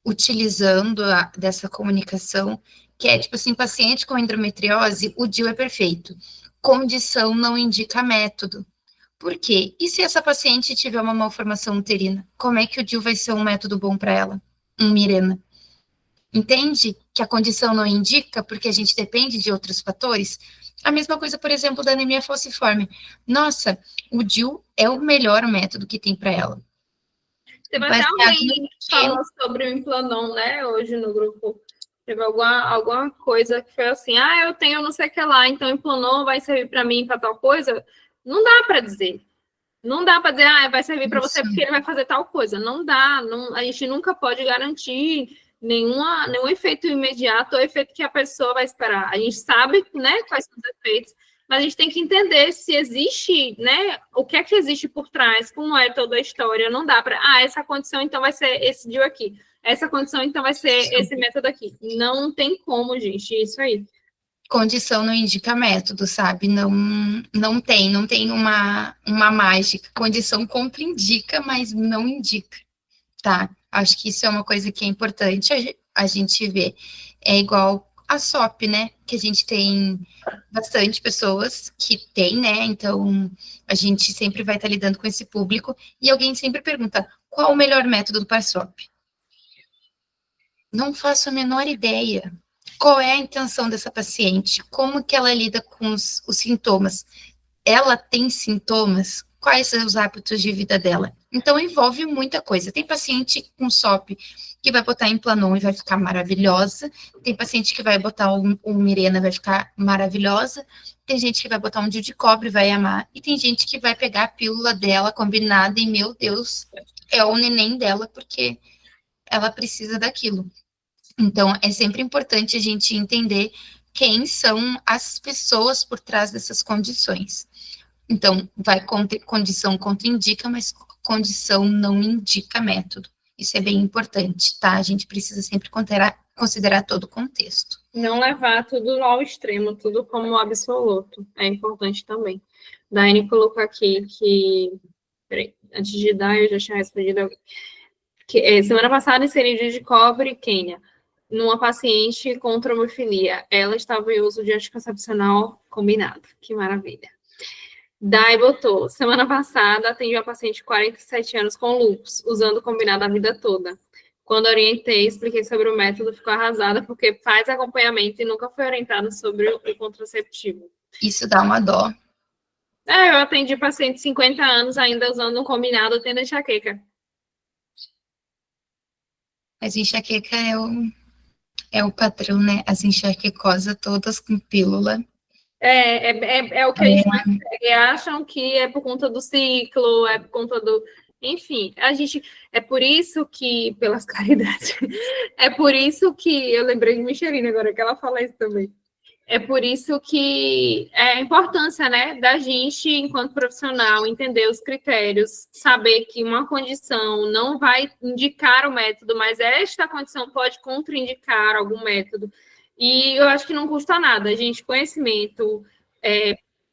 utilizando dessa comunicação, que é tipo assim, paciente com endometriose, o DIU é perfeito. Condição não indica método. Por quê? E se essa paciente tiver uma malformação uterina? Como é que o DIU vai ser um método bom para ela? Mirena. Entende que a condição não indica, porque a gente depende de outros fatores? A mesma coisa, por exemplo, da anemia falciforme. Nossa, o DIU é o melhor método que tem para ela. Teve até alguém que falou sobre o Implanon, né, hoje no grupo. Teve alguma coisa que foi assim, eu tenho não sei o que lá, então o Implanon vai servir para mim para tal coisa? Não dá para dizer. Não dá para dizer, vai servir para você porque ele vai fazer tal coisa. Não dá, a gente nunca pode garantir nenhum efeito imediato ou efeito que a pessoa vai esperar. A gente sabe, né, quais são os efeitos, mas a gente tem que entender se existe, né, o que é que existe por trás, como é toda a história. Não dá para, essa condição, então vai ser esse DIU aqui. Essa condição, então vai ser esse método aqui. Não tem como, gente, isso aí. Condição não indica método, sabe? Não tem uma mágica. Condição contraindica, mas não indica, tá? Acho que isso é uma coisa que é importante a gente ver. É igual a SOP, né? Que a gente tem bastante pessoas que tem, né? Então, a gente sempre vai estar lidando com esse público e alguém sempre pergunta, qual o melhor método para SOP? Não faço a menor ideia. Qual é a intenção dessa paciente? Como que ela lida com os sintomas? Ela tem sintomas? Quais são os hábitos de vida dela? Então, envolve muita coisa. Tem paciente com SOP que vai botar Implanon e vai ficar maravilhosa. Tem paciente que vai botar um Mirena e vai ficar maravilhosa. Tem gente que vai botar um DIU de cobre e vai amar. E tem gente que vai pegar a pílula dela combinada e, meu Deus, é o neném dela porque ela precisa daquilo. Então, é sempre importante a gente entender quem são as pessoas por trás dessas condições. Então, condição contraindica, mas condição não indica método. Isso é bem importante, tá? A gente precisa sempre considerar todo o contexto. Não levar tudo ao extremo, tudo como absoluto. É importante também. Daiane colocou aqui que... Peraí, antes de dar, eu já tinha respondido. Semana passada, inseri DIU de cobre, Quênia, numa paciente com trombofilia. Ela estava em uso de anticoncepcional combinado. Que maravilha. Dai botou, semana passada, atendi uma paciente de 47 anos com lúpus, usando combinado a vida toda. Quando orientei, expliquei sobre o método, ficou arrasada, porque faz acompanhamento e nunca foi orientada sobre o contraceptivo. Isso dá uma dó. Eu atendi paciente de 50 anos ainda usando um combinado, tendo enxaqueca. Mas enxaqueca é o padrão, né? As enxaquecosas todas com pílula. É o que a gente mais pega. Acham que é por conta do ciclo, é por conta do... Enfim, é por isso que, pelas caridades, é por isso que, eu lembrei de Michelina agora, que ela fala isso também. É por isso que é a importância, né, da gente, enquanto profissional, entender os critérios, saber que uma condição não vai indicar o método, mas esta condição pode contraindicar algum método. E eu acho que não custa nada, gente, conhecimento,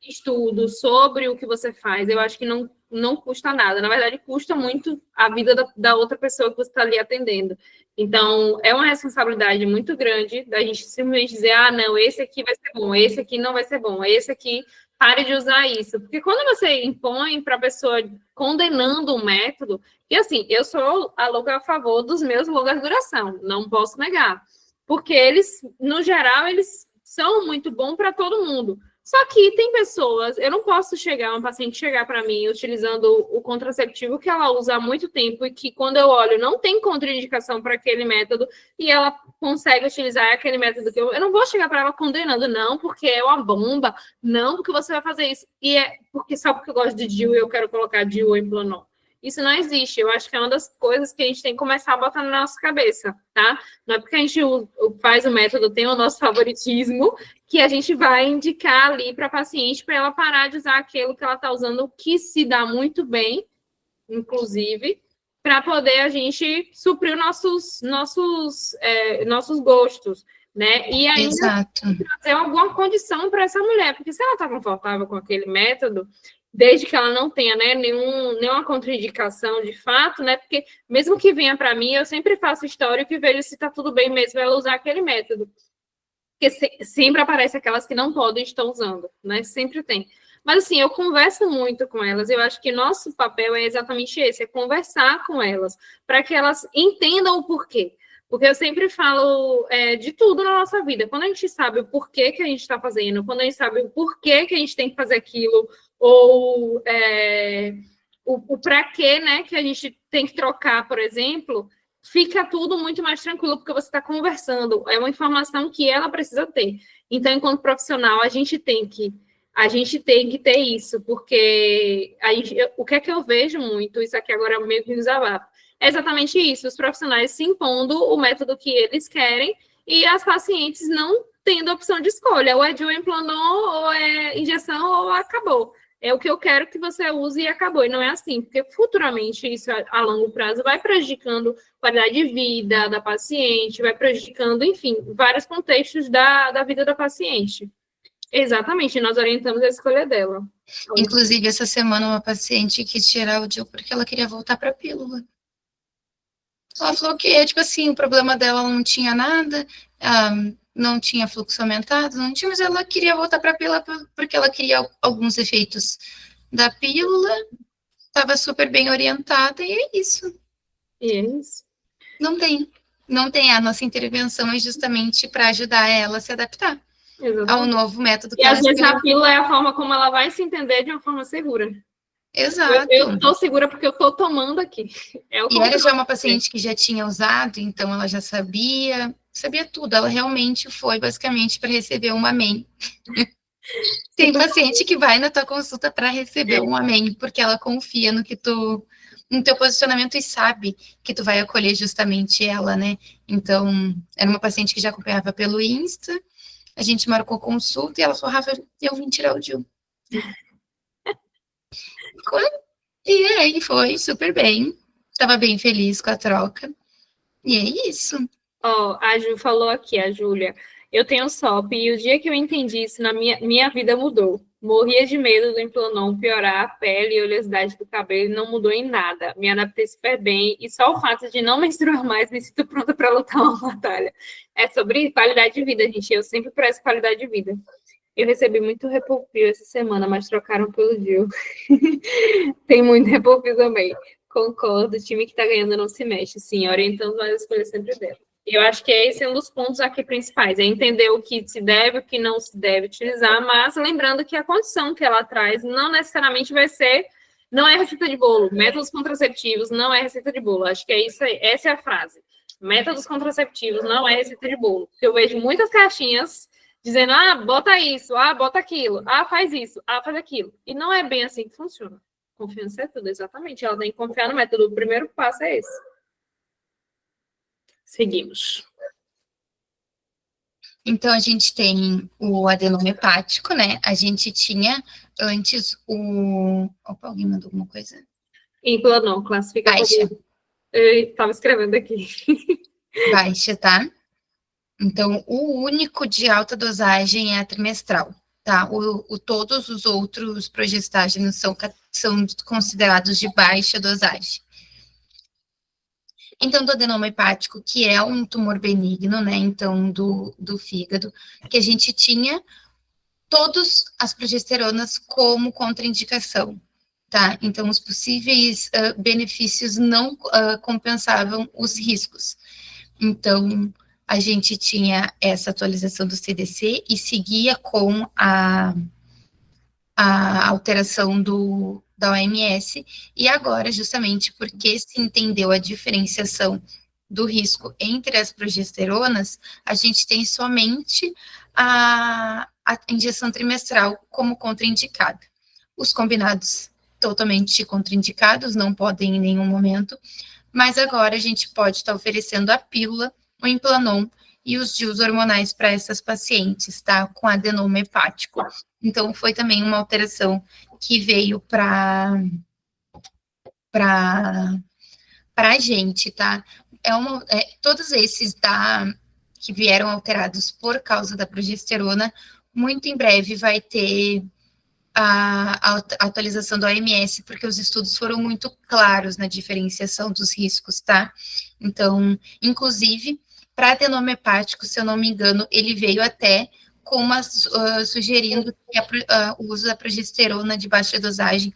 estudo sobre o que você faz, eu acho que não custa nada. Na verdade, custa muito a vida da outra pessoa que você está ali atendendo. Então, é uma responsabilidade muito grande da gente simplesmente dizer, não, esse aqui vai ser bom, esse aqui não vai ser bom, esse aqui, pare de usar isso. Porque quando você impõe para a pessoa condenando um método, e assim, eu sou a louca a favor dos meus longas duração, não posso negar. Porque eles, no geral, eles são muito bons para todo mundo. Só que tem pessoas, eu não posso uma paciente chegar para mim utilizando o contraceptivo que ela usa há muito tempo e que quando eu olho não tem contraindicação para aquele método e ela consegue utilizar aquele método que eu não vou chegar para ela condenando, não, porque é uma bomba, não, porque você vai fazer isso. E é porque só porque eu gosto de DIU e eu quero colocar DIU em Implanon. Isso não existe. Eu acho que é uma das coisas que a gente tem que começar a botar na nossa cabeça, tá? Não é porque a gente faz o método, tem o nosso favoritismo, que a gente vai indicar ali para a paciente para ela parar de usar aquilo que ela está usando, que se dá muito bem, inclusive, para poder a gente suprir nossos gostos, né? E ainda Exato. trazer alguma condição para essa mulher, porque se ela está confortável com aquele método, desde que ela não tenha, né, nenhuma contraindicação de fato, né? Porque mesmo que venha para mim, eu sempre faço histórico e vejo se está tudo bem mesmo ela usar aquele método. Porque sempre aparece aquelas que não podem estar usando, né? Sempre tem. Mas, assim, eu converso muito com elas. Eu acho que nosso papel é exatamente esse, é conversar com elas, para que elas entendam o porquê. Porque eu sempre falo de tudo na nossa vida. Quando a gente sabe o porquê que a gente está fazendo, quando a gente sabe o porquê que a gente tem que fazer aquilo, ou o para quê, né, que a gente tem que trocar, por exemplo, fica tudo muito mais tranquilo, porque você está conversando. É uma informação que ela precisa ter. Então, enquanto profissional, a gente tem que ter isso, porque o que é que eu vejo muito, isso aqui agora é meio que um desabafo, é exatamente isso, os profissionais se impondo o método que eles querem e as pacientes não tendo a opção de escolha, ou é de implanon, ou é injeção, ou acabou. É o que eu quero que você use e acabou. E não é assim, porque futuramente isso a longo prazo vai prejudicando a qualidade de vida da paciente, vai prejudicando, enfim, vários contextos da vida da paciente. Exatamente, nós orientamos a escolha dela. Inclusive, essa semana, uma paciente quis tirar o DIU porque ela queria voltar para a pílula. Ela falou que, tipo assim, o problema dela não tinha nada, não tinha fluxo aumentado, não tinha, mas ela queria voltar para a pílula porque ela queria alguns efeitos da pílula, estava super bem orientada, e é isso. E é isso. Não tem. A nossa intervenção é justamente para ajudar ela a se adaptar ao novo método que e ela às vezes escolheu. a pílula é a forma como ela vai se entender de uma forma segura. Exato. Eu estou segura porque eu estou tomando aqui. E era já uma paciente que já tinha usado, então ela já sabia tudo. Ela realmente foi basicamente para receber um amém. Tem paciente que vai na tua consulta para receber um amém, porque ela confia no teu posicionamento e sabe que tu vai acolher justamente ela, né? Então, era uma paciente que já acompanhava pelo Insta, a gente marcou consulta e ela falou, Rafa, eu vim tirar o DIU. E aí foi super bem, estava bem feliz com a troca, e é isso. A Ju falou aqui, a Júlia, eu tenho SOP e o dia que eu entendi isso, minha vida mudou. Morria de medo do implanon piorar a pele e a oleosidade do cabelo e não mudou em nada. Me adaptei super bem e só o fato de não menstruar mais me sinto pronta para lutar uma batalha. É sobre qualidade de vida, gente. Eu sempre prezo qualidade de vida. Eu recebi muito Repulpil essa semana, mas trocaram pelo DIU. Tem muito Repulpil também. Concordo, o time que está ganhando não se mexe. Sim, orientando as escolhas sempre dela. Eu acho que esse é um dos pontos aqui principais, é entender o que se deve, o que não se deve utilizar, mas lembrando que a condição que ela traz não necessariamente vai ser, não é receita de bolo. Métodos contraceptivos não é receita de bolo. Acho que essa é a frase. Métodos contraceptivos não é receita de bolo. Eu vejo muitas caixinhas dizendo, bota isso, bota aquilo, faz isso, faz aquilo. E não é bem assim que funciona. Confiança é tudo, exatamente. Ela tem que confiar no método. O primeiro passo é esse. Seguimos. Então, a gente tem o adenoma hepático, né? A gente tinha antes o... Opa, alguém mandou alguma coisa? Implanon, classifica baixa. Eu estava escrevendo aqui. Baixa, tá? Então, o único de alta dosagem é a trimestral, tá? Todos os outros progestágenos são considerados de baixa dosagem. Então, do adenoma hepático, que é um tumor benigno, né? Então, do fígado, que a gente tinha todas as progesteronas como contraindicação, tá? Então, os possíveis benefícios não compensavam os riscos. Então, a gente tinha essa atualização do CDC e seguia com a alteração da OMS, e agora, justamente porque se entendeu a diferenciação do risco entre as progesteronas, a gente tem somente a injeção trimestral como contraindicada. Os combinados totalmente contraindicados, não podem em nenhum momento, mas agora a gente pode estar oferecendo a pílula, o Implanon e os DIUs hormonais para essas pacientes, tá? Com adenoma hepático. Então, foi também uma alteração que veio para a gente, tá? Todos esses que vieram alterados por causa da progesterona, muito em breve vai ter a atualização do OMS, porque os estudos foram muito claros na diferenciação dos riscos, tá? Então, inclusive, para adenoma hepático, se eu não me engano, ele veio até sugerindo que o uso da progesterona de baixa dosagem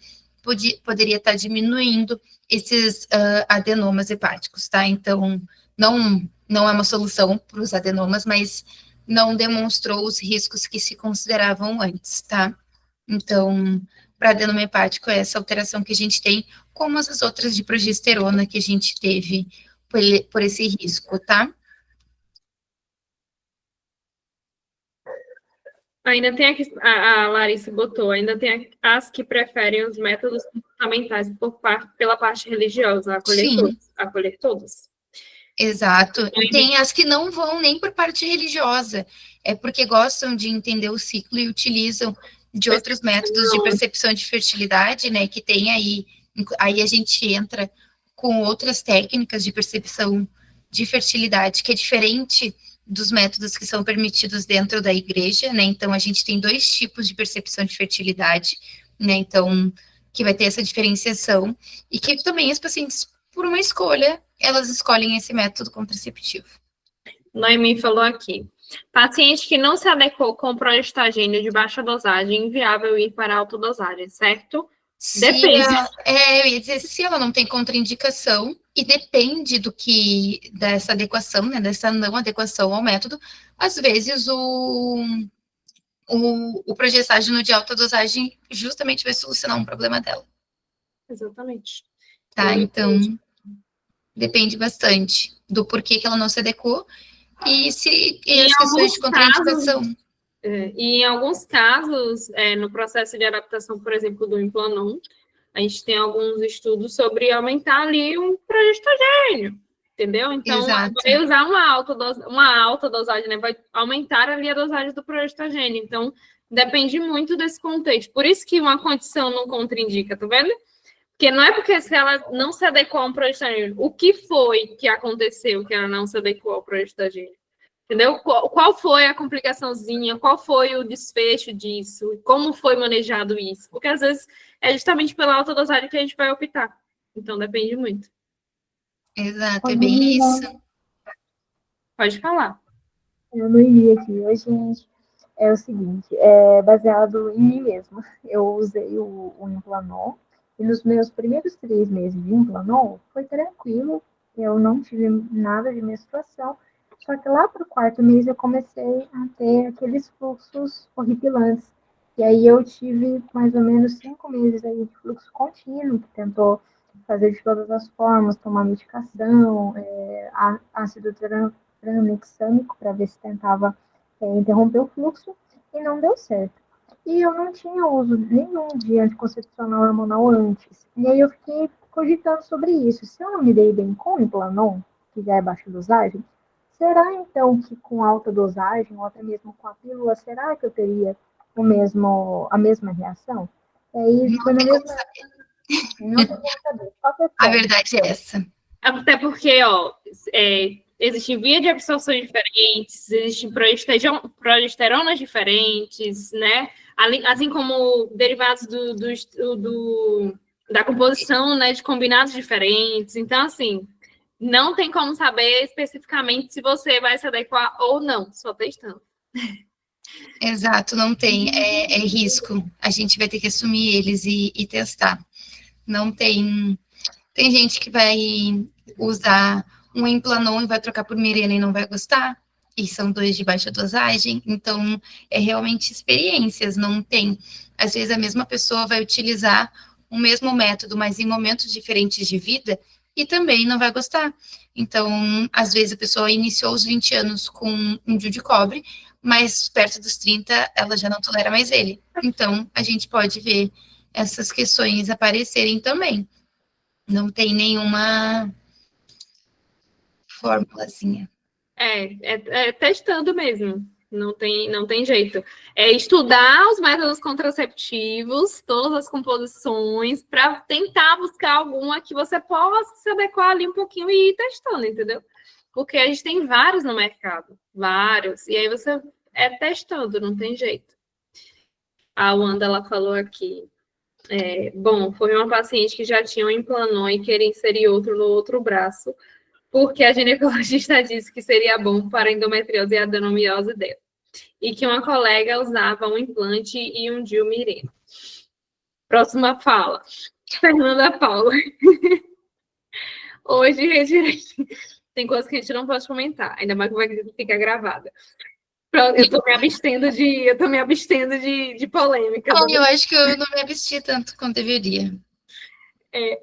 poderia estar diminuindo esses adenomas hepáticos, tá? Então, não é uma solução para os adenomas, mas não demonstrou os riscos que se consideravam antes, tá? Então, para adenoma hepático, é essa alteração que a gente tem, como as outras de progesterona que a gente teve por esse risco, tá? Ainda tem a Larissa botou, ainda tem as que preferem os métodos comportamentais pela parte religiosa, acolher todos. Exato. Tem as que não vão nem por parte religiosa, é porque gostam de entender o ciclo e utilizam de outros métodos de percepção de fertilidade, né, que tem aí a gente entra com outras técnicas de percepção de fertilidade, que é diferente dos métodos que são permitidos dentro da igreja, né, então a gente tem 2 tipos de percepção de fertilidade, né, então, que vai ter essa diferenciação, e que também as pacientes, por uma escolha, elas escolhem esse método contraceptivo. Noemi falou aqui, paciente que não se adequou com progestagênio de baixa dosagem, inviável ir para alta dosagem, certo? Depende. Eu ia dizer, se ela não tem contraindicação, e depende dessa adequação, né, dessa não adequação ao método, às vezes o progestágeno de alta dosagem justamente vai solucionar um problema dela. Exatamente. Tá, então, depende bastante do porquê que ela não se adequou e as questões de contraindicação. E em alguns casos, no processo de adaptação, por exemplo, do Implanon, a gente tem alguns estudos sobre aumentar ali um progestagênio, entendeu? Então, Exato. vai usar uma alta dosagem, né? Vai aumentar ali a dosagem do progestagênio. Então, depende muito desse contexto. Por isso que uma condição não contraindica, tá vendo? Porque não é porque se ela não se adequou a um progestagênio, o que foi que aconteceu que ela não se adequou ao progestagênio? Entendeu? Qual foi a complicaçãozinha? Qual foi o desfecho disso? Como foi manejado isso? Porque, às vezes, é justamente pela alta dosagem que a gente vai optar. Então, depende muito. Exato, é bem isso. Pode falar. Eu não iria aqui. Oi, gente. É o seguinte, baseado em mim mesma. Eu usei o Implanon e nos meus primeiros 3 meses de Implanon foi tranquilo. Eu não tive nada de menstruação. Só que lá para o 4º mês eu comecei a ter aqueles fluxos horripilantes. E aí eu tive mais ou menos 5 meses aí de fluxo contínuo, que tentou fazer de todas as formas, tomar medicação, ácido tranexâmico, para ver se tentava interromper o fluxo, e não deu certo. E eu não tinha uso nenhum de anticoncepcional hormonal antes. E aí eu fiquei cogitando sobre isso. Se eu não me dei bem com o Implanon, que já é baixa dosagem, será, então, que com alta dosagem, ou até mesmo com a pílula, será que eu teria a mesma reação? Não tem como saber. Não tem como saber. A verdade é essa. Até porque, existem vias de absorção diferentes, existem progesteronas diferentes, né? Assim como derivados da composição, né, de combinados diferentes. Então, assim, não tem como saber especificamente se você vai se adequar ou não, só testando. Exato, não tem. É risco. A gente vai ter que assumir eles e testar. Não tem. Tem gente que vai usar um Implanon e vai trocar por Mirena e não vai gostar. E são 2 de baixa dosagem. Então, é realmente experiências. Não tem. Às vezes, a mesma pessoa vai utilizar o mesmo método, mas em momentos diferentes de vida, e também não vai gostar. Então, às vezes, a pessoa iniciou os 20 anos com um DIU de cobre, mas perto dos 30, ela já não tolera mais ele. Então, a gente pode ver essas questões aparecerem também. Não tem nenhuma formulazinha. É testando mesmo. Não tem jeito. É estudar os métodos contraceptivos, todas as composições, para tentar buscar alguma que você possa se adequar ali um pouquinho e ir testando, entendeu? Porque a gente tem vários no mercado, vários. E aí você testando, não tem jeito. A Wanda, ela falou aqui. Bom, foi uma paciente que já tinha um Implanon e queria inserir outro no outro braço, porque a ginecologista disse que seria bom para a endometriose e adenomiose dela. E que uma colega usava um implante e um DIU Mirena. Próxima fala. Fernanda Paula. Hoje retirei. Tem coisas que a gente não pode comentar, ainda mais que vai ficar gravada. Eu estou me abstendo de polêmica. Eu acho que eu não me absti tanto quanto deveria.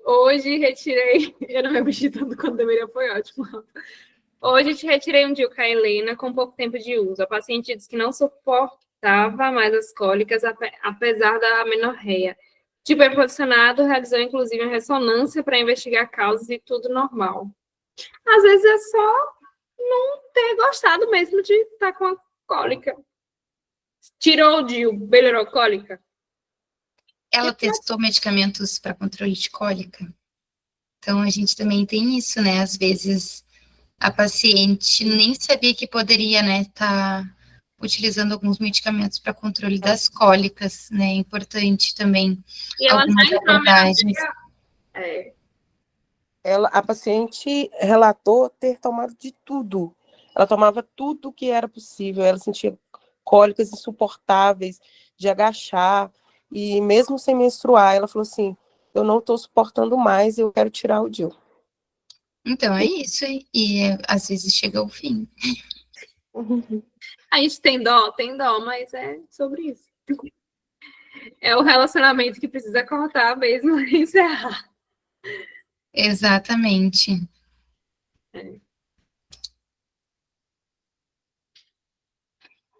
Hoje retirei. Eu não me absti tanto quanto deveria, foi ótimo. Hoje te retirei um DIU com a Helena com pouco tempo de uso. A paciente disse que não suportava mais as cólicas, apesar da amenorreia. Tipo, posicionado, realizou inclusive uma ressonância para investigar causas e tudo normal. Às vezes é só não ter gostado mesmo de estar com a cólica. Tirou o DIU, melhorou a cólica? Ela testou medicamentos para controle de cólica. Então, a gente também tem isso, né? Às vezes, a paciente nem sabia que poderia, né, estar utilizando alguns medicamentos para controle das cólicas, né? É importante também E ela algumas já entrou abordagens. A paciente relatou ter tomado de tudo. Ela tomava tudo que era possível. Ela sentia cólicas insuportáveis de agachar. E mesmo sem menstruar, ela falou assim, eu não estou suportando mais, eu quero tirar o DIU. Então, é isso. E às vezes chega ao fim. A gente tem dó, mas é sobre isso. É o relacionamento que precisa cortar mesmo e encerrar. Exatamente.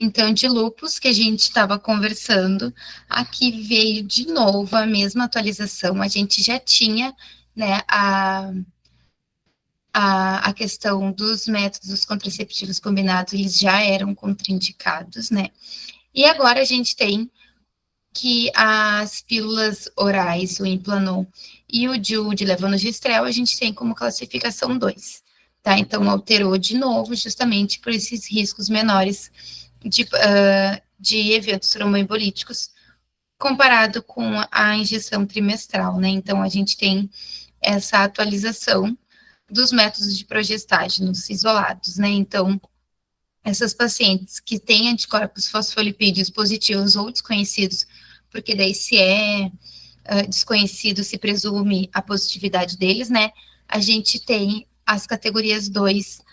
Então, de lúpus que a gente estava conversando, aqui veio de novo a mesma atualização. A gente já tinha, né, a questão dos métodos contraceptivos combinados, eles já eram contraindicados, né? E agora a gente tem que as pílulas orais, o Implanon e o DIU de levonorgestrel, a gente tem como classificação 2, tá? Então, alterou de novo, justamente por esses riscos menores de eventos tromboembolíticos, comparado com a injeção trimestral, né? Então, a gente tem essa atualização dos métodos de progestágenos isolados, né? Então, essas pacientes que têm anticorpos fosfolipídios positivos ou desconhecidos, porque daí se é desconhecido, se presume a positividade deles, né? A gente tem as categorias 2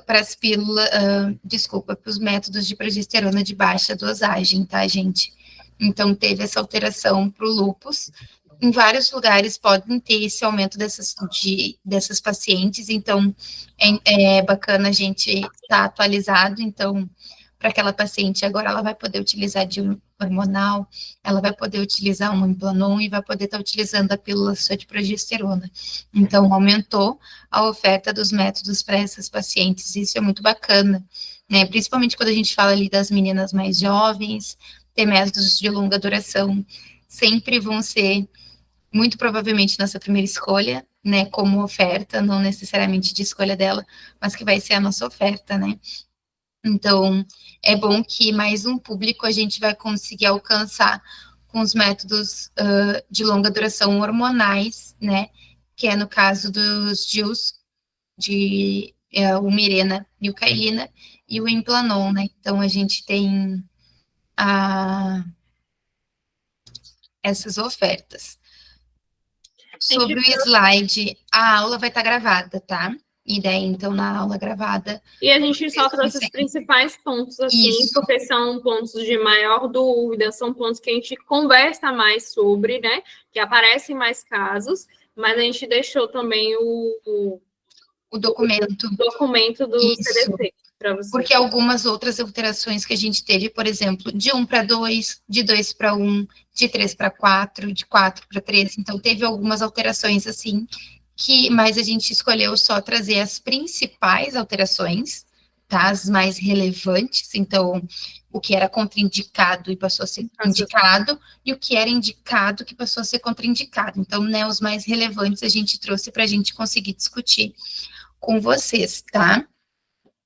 para as pílulas, para os métodos de progesterona de baixa dosagem, tá, gente? Então, teve essa alteração para o lúpus. Em vários lugares podem ter esse aumento dessas pacientes, então é bacana a gente estar atualizado. Então, para aquela paciente, agora ela vai poder utilizar de hormonal, ela vai poder utilizar um Implanon e vai poder estar utilizando a pílula só de progesterona. Então, aumentou a oferta dos métodos para essas pacientes, isso é muito bacana, né? Principalmente quando a gente fala ali das meninas mais jovens, ter métodos de longa duração, sempre vão ser, muito provavelmente, nossa primeira escolha, né? Como oferta, não necessariamente de escolha dela, mas que vai ser a nossa oferta, né? Então, é bom que mais um público a gente vai conseguir alcançar com os métodos de longa duração hormonais, né? Que é no caso dos DIUs, o Mirena e o Cailina, e o Implanon, né? Então, a gente tem essas ofertas. Sobre o slide, a aula vai estar gravada, tá? E daí, então, na aula gravada... E a gente só trouxe os principais pontos, assim, isso, porque são pontos de maior dúvida, são pontos que a gente conversa mais sobre, né? Que aparecem mais casos, mas a gente deixou também o documento do isso. CDC. para você? Porque algumas outras alterações que a gente teve, por exemplo, de 1 para 2, de 2 para 1, de 3 para 4, de 4 para 3, então teve algumas alterações assim, mas a gente escolheu só trazer as principais alterações, tá? As mais relevantes, então o que era contraindicado e passou a ser indicado, e o que era indicado que passou a ser contraindicado. Então, né, os mais relevantes a gente trouxe para a gente conseguir discutir com vocês, tá?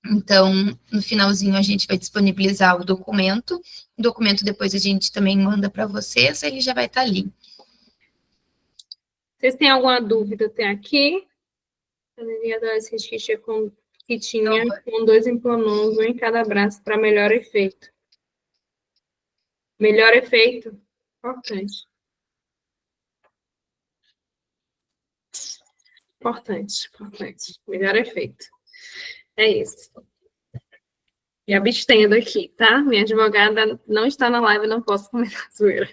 Então, no finalzinho, a gente vai disponibilizar o documento. O documento depois a gente também manda para vocês, ele já vai estar ali. Vocês têm alguma dúvida até aqui? Poderia dar esse que tinha com 2 implanos, um em cada braço, para melhor efeito. Melhor efeito? Importante. Importante. Melhor efeito. É isso. Me abstendo aqui, tá? Minha advogada não está na live, não posso comentar zoeira.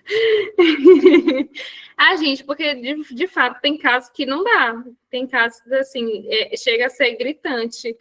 Gente, porque de fato tem casos que não dá. Tem casos, assim, chega a ser gritante.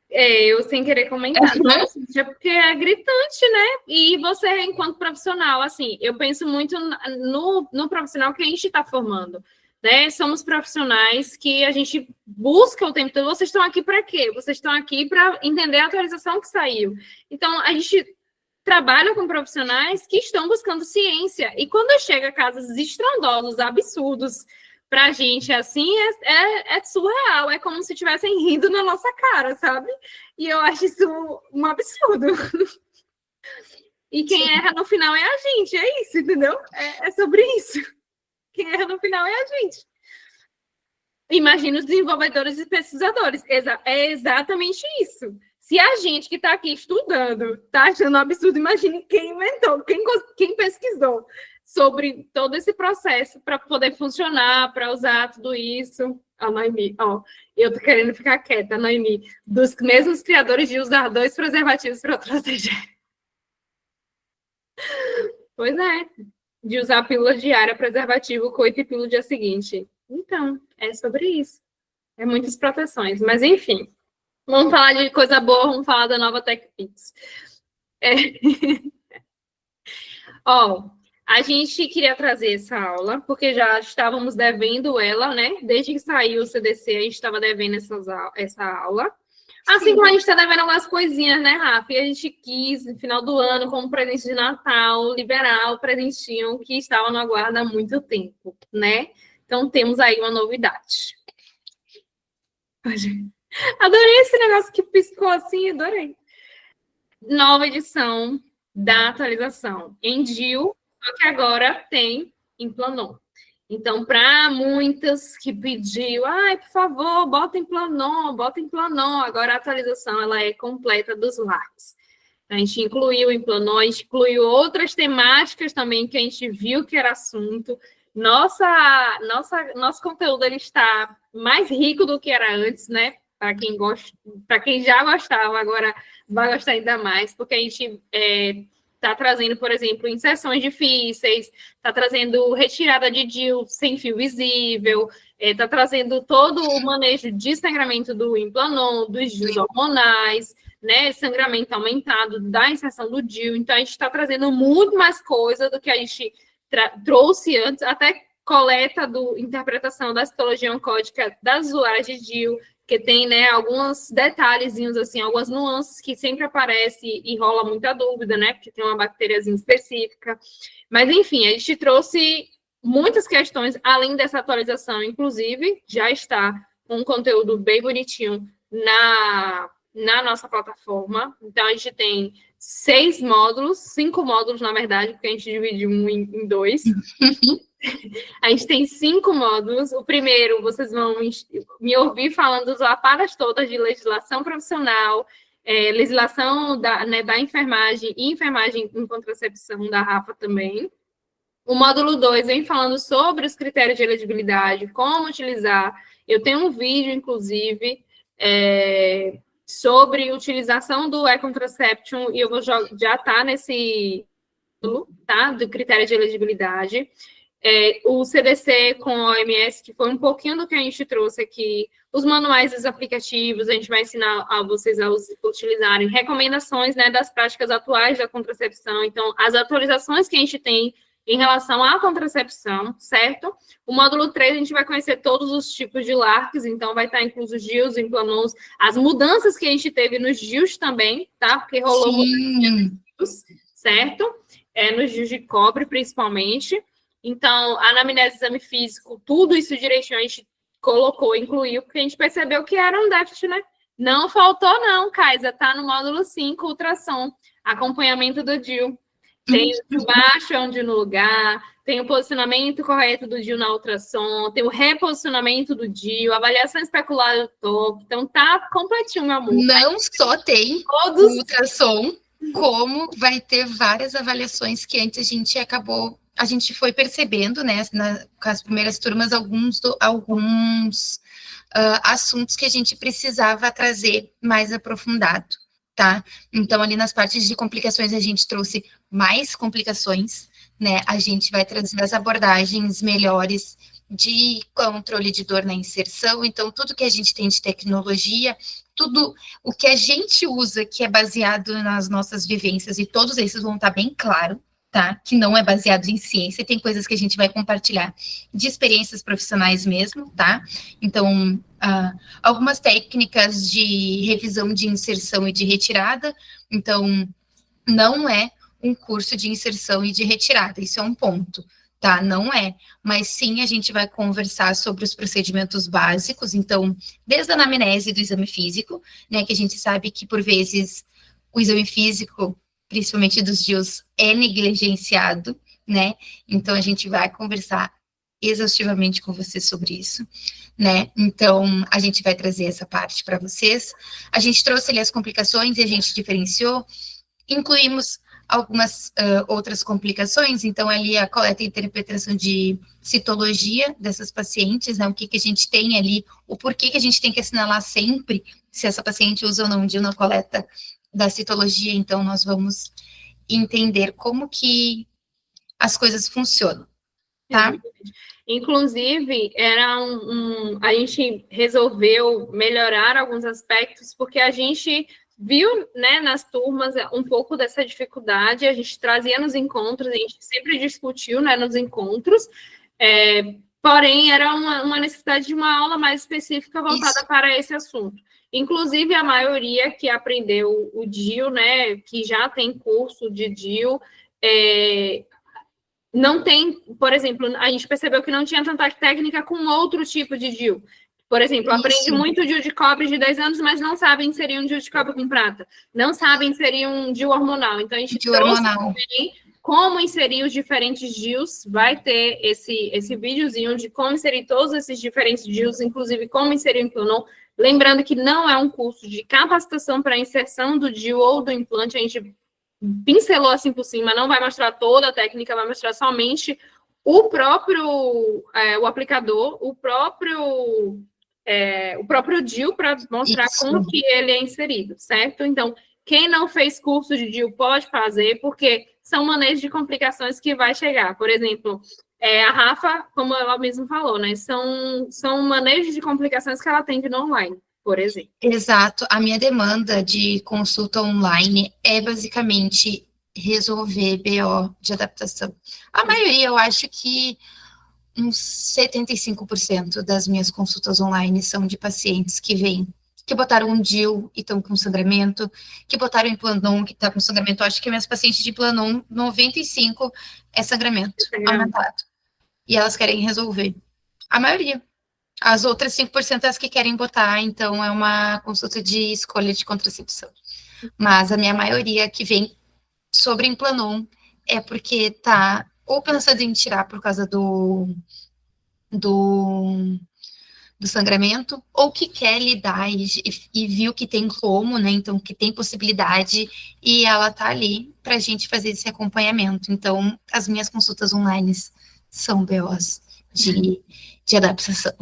Eu sem querer comentar, né? Porque é gritante, né? E você, enquanto profissional, assim, eu penso muito no profissional que a gente está formando, né? Somos profissionais que a gente busca o tempo todo. Vocês estão aqui para quê? Vocês estão aqui para entender a atualização que saiu. Então, a gente trabalha com profissionais que estão buscando ciência. E quando chega a casos estrondosos, absurdos, para a gente, assim, é surreal. É como se estivessem rindo na nossa cara, sabe? E eu acho isso um absurdo. E quem erra no final é a gente, é isso, entendeu? É sobre isso. Quem erra no final é a gente. Imagina os desenvolvedores e pesquisadores. É exatamente isso. Se a gente que está aqui estudando está achando um absurdo, imagine quem inventou, quem pesquisou sobre todo esse processo para poder funcionar, para usar tudo isso. A Noemi, eu tô querendo ficar quieta, Noemi, dos mesmos criadores de usar 2 preservativos para proteger. Pois é, de usar pílula diária, preservativo, coito e pílula dia seguinte. Então, é sobre isso. É muitas proteções, mas enfim. Vamos falar de coisa boa, vamos falar da nova TechPix. A gente queria trazer essa aula, porque já estávamos devendo ela, né? Desde que saiu o CDC, a gente estava devendo essa aula. Assim como a gente está devendo algumas coisinhas, né, Rafa? E a gente quis, no final do ano, como presente de Natal, liberar o presentinho que estava no aguardo há muito tempo, né? Então, temos aí uma novidade. Adorei esse negócio que piscou assim, adorei. Nova edição da atualização em DIL, só que agora tem em Planon. Então, para muitas que pediu, por favor, bota em Planon. Agora a atualização ela é completa dos lives. A gente incluiu em Planon, a gente incluiu outras temáticas também que a gente viu que era assunto. Nosso conteúdo ele está mais rico do que era antes, né? Para quem já gostava, agora vai gostar ainda mais, porque a gente está trazendo, por exemplo, inserções difíceis, está trazendo retirada de DIL sem fio visível, está trazendo todo o manejo de sangramento do implanon, dos DILs hormonais, né, sangramento aumentado da inserção do DIL. Então, a gente está trazendo muito mais coisa do que a gente trouxe antes, até coleta interpretação da citologia oncódica das usuárias de DIL, que tem, né, alguns detalhezinhos, assim, algumas nuances que sempre aparecem e rola muita dúvida, né, porque tem uma bactériazinha específica. Mas, enfim, a gente trouxe muitas questões, além dessa atualização, inclusive, já está um conteúdo bem bonitinho na nossa plataforma. Então, a gente tem 5 módulos, na verdade, porque a gente dividiu um em 2. A gente tem 5 módulos. O primeiro, vocês vão me ouvir falando das lapadas todas de legislação profissional, legislação da enfermagem e enfermagem em contracepção da Rafa também. O módulo 2 vem falando sobre os critérios de elegibilidade, como utilizar. Eu tenho um vídeo, inclusive, sobre utilização do e-contraception, e eu vou já estar nesse módulo, tá? Do critério de elegibilidade. o CDC com a OMS, que foi um pouquinho do que a gente trouxe aqui, os manuais dos aplicativos, a gente vai ensinar a vocês a utilizarem, recomendações, né, das práticas atuais da contracepção, então, as atualizações que a gente tem em relação à contracepção, certo? O módulo 3, a gente vai conhecer todos os tipos de LARCs, então vai estar incluso os DIUs, implanos, as mudanças que a gente teve nos DIUs também, tá? Porque rolou mudanças, certo? Nos DIUs de cobre, principalmente. Então, anamnese, exame físico, tudo isso direitinho a gente colocou, incluiu, porque a gente percebeu que era um déficit, né? Não faltou não, Kaisa, tá no módulo 5, ultrassom, acompanhamento do DIU. Tem o de baixo onde no lugar, tem o posicionamento correto do DIU na ultrassom, tem o reposicionamento do DIU, avaliação especular do topo, então tá completinho, meu amor. Não só tem o ultrassom, como vai ter várias avaliações que antes a gente foi percebendo, né, com as primeiras turmas, alguns assuntos que a gente precisava trazer mais aprofundado, tá? Então, ali nas partes de complicações, a gente trouxe mais complicações, né? A gente vai trazer as abordagens melhores de controle de dor na inserção. Então, tudo que a gente tem de tecnologia, tudo o que a gente usa, que é baseado nas nossas vivências, e todos esses vão estar bem claro, tá? Que não é baseado em ciência, tem coisas que a gente vai compartilhar de experiências profissionais mesmo, tá? Então, algumas técnicas de revisão de inserção e de retirada, então, não é um curso de inserção e de retirada, isso é um ponto, tá? Não é, mas sim a gente vai conversar sobre os procedimentos básicos, então, desde a anamnese do exame físico, né, que a gente sabe que, por vezes, o exame físico, principalmente dos DIUs, é negligenciado, né? Então, a gente vai conversar exaustivamente com vocês sobre isso, né? Então, a gente vai trazer essa parte para vocês. A gente trouxe ali as complicações e a gente diferenciou, incluímos algumas outras complicações, então, ali a coleta e interpretação de citologia dessas pacientes, né? O que a gente tem ali, o porquê que a gente tem que assinalar sempre se essa paciente usa ou não DIU na coleta da citologia, então nós vamos entender como que as coisas funcionam, tá? Inclusive, a gente resolveu melhorar alguns aspectos, porque a gente viu, né, nas turmas um pouco dessa dificuldade, a gente trazia nos encontros, a gente sempre discutiu, né, nos encontros, porém, era uma necessidade de uma aula mais específica voltada para esse assunto. Inclusive, a maioria que aprendeu o DIU, né, que já tem curso de DIU, não tem, por exemplo, a gente percebeu que não tinha tanta técnica com outro tipo de DIU. Por exemplo, aprende muito DIU de cobre de 10 anos, mas não sabe inserir um DIU de cobre com prata. Não sabe inserir um DIU hormonal. Então, a gente trouxe também como inserir os diferentes DIUs. Vai ter esse videozinho de como inserir todos esses diferentes DIUs, inclusive como inserir o implanon. Lembrando que não é um curso de capacitação para inserção do DIU ou do implante, a gente pincelou assim por cima, não vai mostrar toda a técnica, vai mostrar somente o próprio o aplicador, o próprio DIU para mostrar como que ele é inserido, certo? Então, quem não fez curso de DIU pode fazer, porque são manejos de complicações que vai chegar. Por exemplo, a Rafa, como ela mesma falou, né? São manejos de complicações que ela atende no online, por exemplo. Exato. A minha demanda de consulta online é basicamente resolver BO de adaptação. A maioria, eu acho que uns 75% das minhas consultas online são de pacientes que vêm, que botaram um DIU e estão com sangramento, que botaram implanon que está com sangramento. Eu acho que minhas pacientes de implanon, 95% é sangramento aumentado. E elas querem resolver. A maioria. As outras 5% é as que querem botar, então é uma consulta de escolha de contracepção. Mas a minha maioria que vem sobre implanon é porque tá ou pensando em tirar por causa do sangramento, ou que quer lidar e viu que tem como, né? Então, que tem possibilidade, e ela tá ali pra gente fazer esse acompanhamento. Então, as minhas consultas online são BOs de adaptação.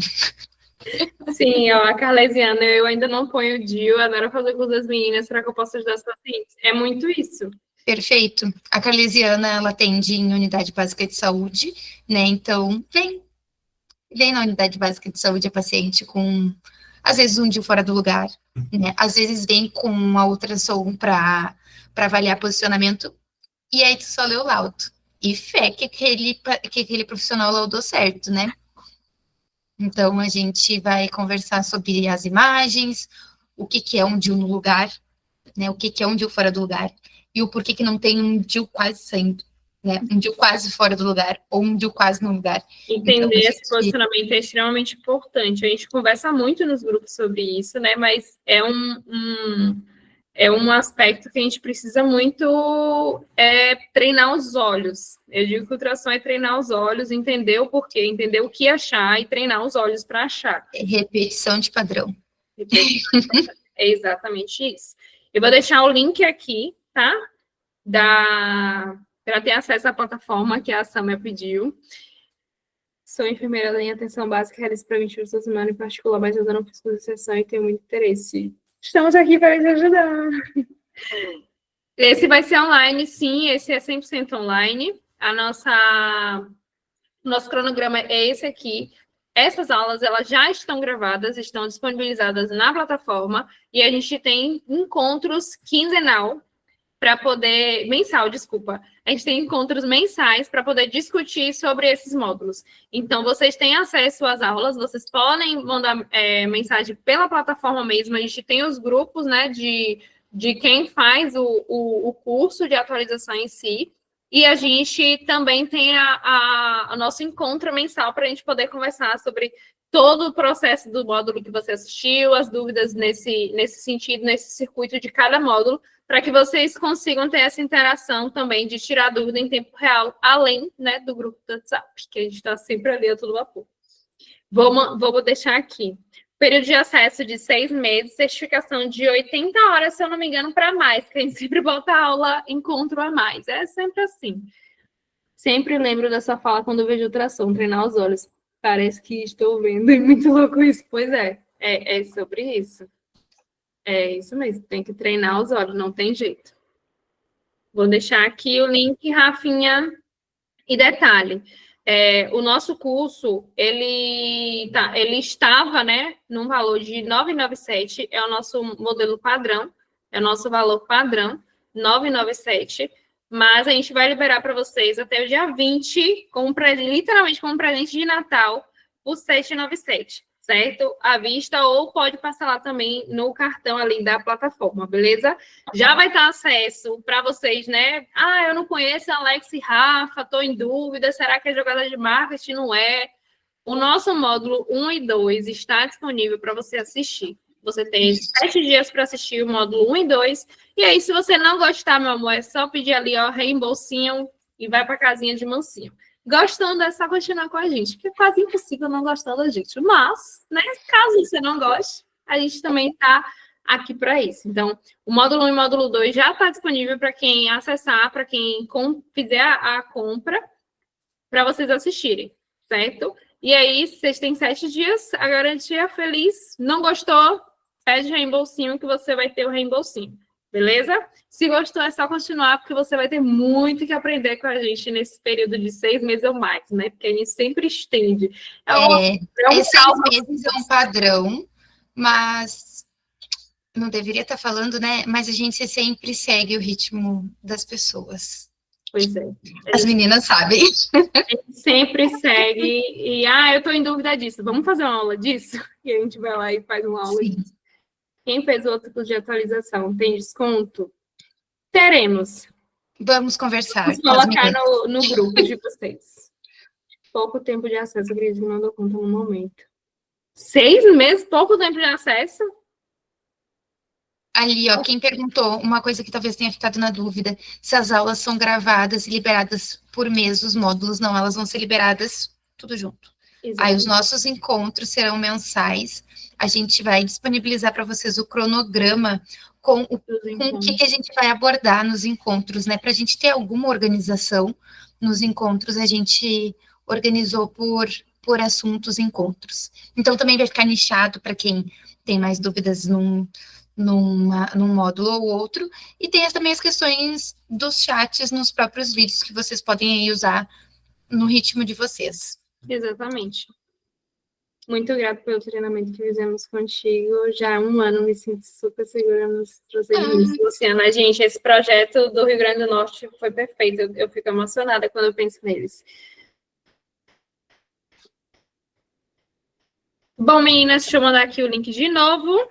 Sim, ó, a Carlesiana, eu ainda não ponho o DIU, adoro fazer com as meninas para que eu possa ajudar as pacientes. É muito isso. Perfeito. A Carlesiana, ela atende em unidade básica de saúde, né? Então, vem na unidade básica de saúde a paciente com, às vezes, um DIU fora do lugar, né? Às vezes vem com uma ultrassom para avaliar posicionamento, e aí tu só lê o laudo. E fé que aquele profissional laudou certo, né? Então, a gente vai conversar sobre as imagens, o que é um DIU no lugar, né? O que é um DIU fora do lugar, e o porquê que não tem um DIU quase saindo, né? Um DIU quase fora do lugar, ou um DIU quase no lugar. Entender Então, esse posicionamento é extremamente importante. A gente conversa muito nos grupos sobre isso, né? Mas é um aspecto que a gente precisa muito treinar os olhos. Eu digo que o ultrassom é treinar os olhos, entender o porquê, entender o que achar e treinar os olhos para achar. Repetição de padrão. É exatamente isso. Eu vou deixar o link aqui, tá? Para ter acesso à plataforma que a Samia pediu. Sou enfermeira em atenção básica, realizo preventivo essa semana em particular, mas eu não fiz sessão e tenho muito interesse. Estamos aqui para te ajudar. Esse vai ser online, sim, esse é 100% online. Nosso cronograma é esse aqui. Essas aulas, elas já estão gravadas, estão disponibilizadas na plataforma, e a gente tem encontros mensal, desculpa. A gente tem encontros mensais para poder discutir sobre esses módulos. Então, vocês têm acesso às aulas, vocês podem mandar mensagem pela plataforma mesmo, a gente tem os grupos, né, de quem faz o curso de atualização em si, e a gente também tem o nosso encontro mensal para a gente poder conversar sobre todo o processo do módulo que você assistiu, as dúvidas nesse sentido, nesse circuito de cada módulo, para que vocês consigam ter essa interação também de tirar dúvida em tempo real, além, né, do grupo do WhatsApp, que a gente está sempre ali a todo vapor. Vou deixar aqui. Período de acesso de 6 meses, certificação de 80 horas, se eu não me engano, para mais, que a gente sempre bota aula, encontro a mais. É sempre assim. Sempre lembro da sua fala quando eu vejo ultrassom, treinar os olhos. Parece que estou vendo, e muito louco isso. Pois é sobre isso. É isso mesmo, tem que treinar os olhos, não tem jeito. Vou deixar aqui o link, Rafinha. E detalhe, o nosso curso, ele estava, né, num valor de R$ 997, é o nosso modelo padrão, é o nosso valor padrão, R$ 997, mas a gente vai liberar para vocês até o dia 20, literalmente como presente de Natal, por R$ 797, certo? À vista, ou pode passar lá também no cartão ali da plataforma, beleza? Já vai estar acesso para vocês, né? Ah, eu não conheço Alex e Rafa, estou em dúvida, será que é jogada de marketing? Não é. O nosso módulo 1 e 2 está disponível para você assistir. Você tem 7 dias para assistir o módulo 1 e 2. E aí, se você não gostar, meu amor, é só pedir ali, ó, reembolsinho e vai para a casinha de mansinho. Gostando é só continuar com a gente, porque é quase impossível não gostar da gente. Mas, né, caso você não goste, a gente também está aqui para isso. Então, o módulo 1 e o módulo 2 já está disponível para quem acessar, para quem fizer a compra, para vocês assistirem, certo? E aí, vocês têm 7 dias, a garantia feliz. Não gostou? Pede reembolsinho que você vai ter o reembolsinho. Beleza? Se gostou, é só continuar, porque você vai ter muito que aprender com a gente nesse período de 6 meses ou mais, né? Porque a gente sempre estende. 6 meses é um padrão, mas não deveria estar falando, né? Mas a gente sempre segue o ritmo das pessoas. Pois é. As meninas sabem. A gente sempre segue e, eu estou em dúvida disso. Vamos fazer uma aula disso? E a gente vai lá e faz uma aula disso. Quem fez outro curso de atualização tem desconto? Teremos. Vamos conversar. Vamos colocar no grupo de vocês. Pouco tempo de acesso, acredito que não dou conta no momento. 6 meses? Pouco tempo de acesso? Ali, ó, quem perguntou, uma coisa que talvez tenha ficado na dúvida, se as aulas são gravadas e liberadas por mês, os módulos não, elas vão ser liberadas tudo junto. Exatamente. Aí os nossos encontros serão mensais, a gente vai disponibilizar para vocês o cronograma com o que a gente vai abordar nos encontros, né, para a gente ter alguma organização nos encontros, a gente organizou por assuntos encontros. Então também vai ficar nichado para quem tem mais dúvidas num módulo ou outro, e tem também as questões dos chats nos próprios vídeos que vocês podem aí usar no ritmo de vocês. Exatamente. Muito grata pelo treinamento que fizemos contigo. Já há um ano me sinto super segura nos procedimentos, Luciana. Gente, esse projeto do Rio Grande do Norte foi perfeito. Eu fico emocionada quando eu penso neles. Bom, meninas, deixa eu mandar aqui o link de novo.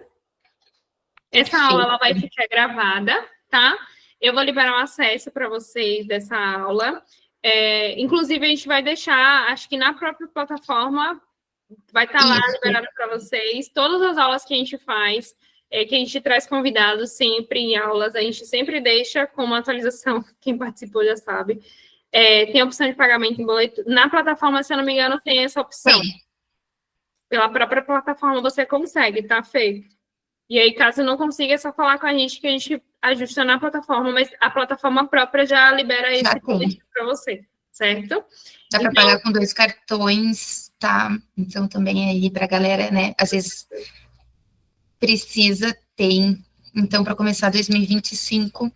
Essa aula ela vai ficar gravada, tá? Eu vou liberar um acesso para vocês dessa aula. Inclusive, a gente vai deixar, acho que na própria plataforma, vai estar lá liberado para vocês. Todas as aulas que a gente faz, que a gente traz convidados sempre em aulas, a gente sempre deixa como atualização, quem participou já sabe. Tem a opção de pagamento em boleto. Na plataforma, se eu não me engano, tem essa opção. Sim. Pela própria plataforma você consegue, tá, Fê? E aí, caso não consiga, é só falar com a gente que a gente ajusta na plataforma, mas a plataforma própria já libera esse boletim para você, certo? Dá para pagar com 2 cartões, tá? Então, também aí para a galera, né? Às vezes precisa, tem. Então, para começar 2025,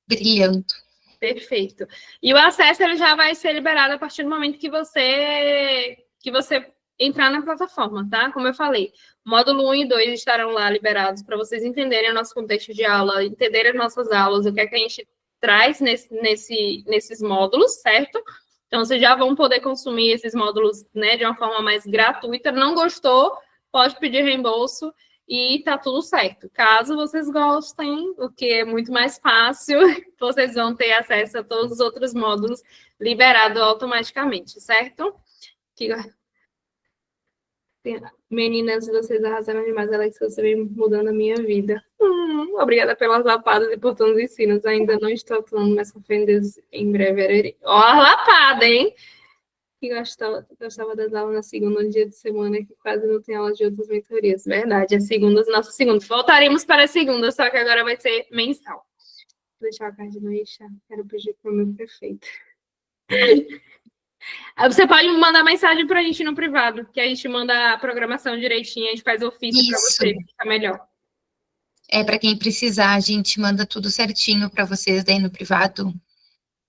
brilhando. Perfeito. E o acesso ele já vai ser liberado a partir do momento que você entrar na plataforma, tá? Como eu falei, módulo 1 e 2 estarão lá liberados para vocês entenderem o nosso contexto de aula, entenderem as nossas aulas, o que é que a gente traz nesses módulos, certo? Então, vocês já vão poder consumir esses módulos, né, de uma forma mais gratuita. Não gostou, pode pedir reembolso e tá tudo certo. Caso vocês gostem, o que é muito mais fácil, vocês vão ter acesso a todos os outros módulos liberados automaticamente, certo? Meninas, vocês arrasaram demais, Alex, você vem mudando a minha vida. Obrigada pelas lapadas e por todos os ensinos. Ainda não estou atuando, mas com fé em Deus, em breve verei. Ó, a lapada, hein? Que gostava das aulas na segunda, no dia de semana, que quase não tem aula de outras mentorias. Verdade, as segundas, nossas segundas. Voltaremos para as segundas, só que agora vai ser mensal. Vou deixar a card no Ixá. Quero pedir para o meu prefeito. Você pode mandar mensagem para a gente no privado, que a gente manda a programação direitinho, a gente faz ofício para você, fica melhor. Para quem precisar, a gente manda tudo certinho para vocês daí no privado,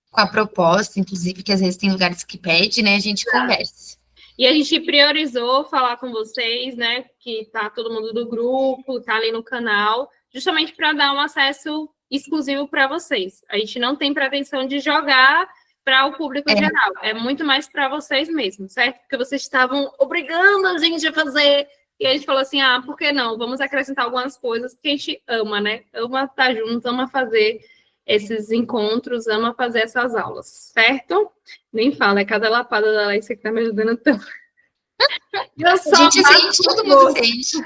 com a proposta, inclusive, que às vezes tem lugares que pede, né? A gente conversa. E a gente priorizou falar com vocês, né? Que tá todo mundo do grupo, tá ali no canal, justamente para dar um acesso exclusivo para vocês. A gente não tem pretensão de jogar para o público geral. É muito mais para vocês mesmos, certo? Porque vocês estavam obrigando a gente a fazer. E a gente falou assim, por que não? Vamos acrescentar algumas coisas que a gente ama, né? Ama estar junto, ama fazer esses encontros, ama fazer essas aulas, certo? Nem fala, é cada lapada da Alexia que tá me ajudando tanto. A gente sente, todo mundo sente.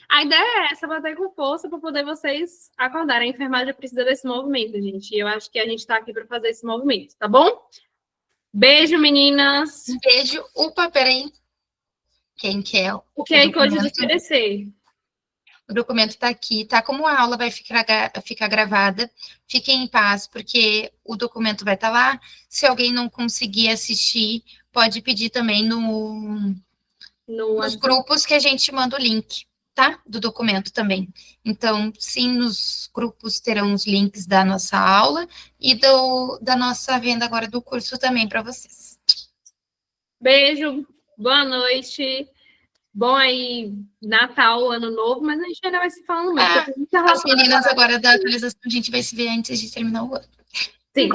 A ideia é essa, bater com força para poder vocês acordarem. A enfermagem precisa desse movimento, gente. E eu acho que a gente está aqui para fazer esse movimento, tá bom? Beijo, meninas. Beijo. Opa, peraí. Quem quer? O que é que hoje oferecer? O documento está aqui, tá? Como a aula vai ficar gravada, fiquem em paz, porque o documento vai estar lá. Se alguém não conseguir assistir, pode pedir também nos grupos que a gente manda o link, tá? Do documento também. Então, sim, nos grupos terão os links da nossa aula e da nossa venda agora do curso também para vocês. Beijo, boa noite. Bom aí, Natal, Ano Novo, mas a gente ainda vai se falando muito. As meninas agora da atualização, a gente vai se ver antes de terminar o ano. Sim.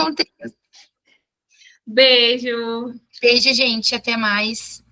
Beijo. Beijo, gente. Até mais.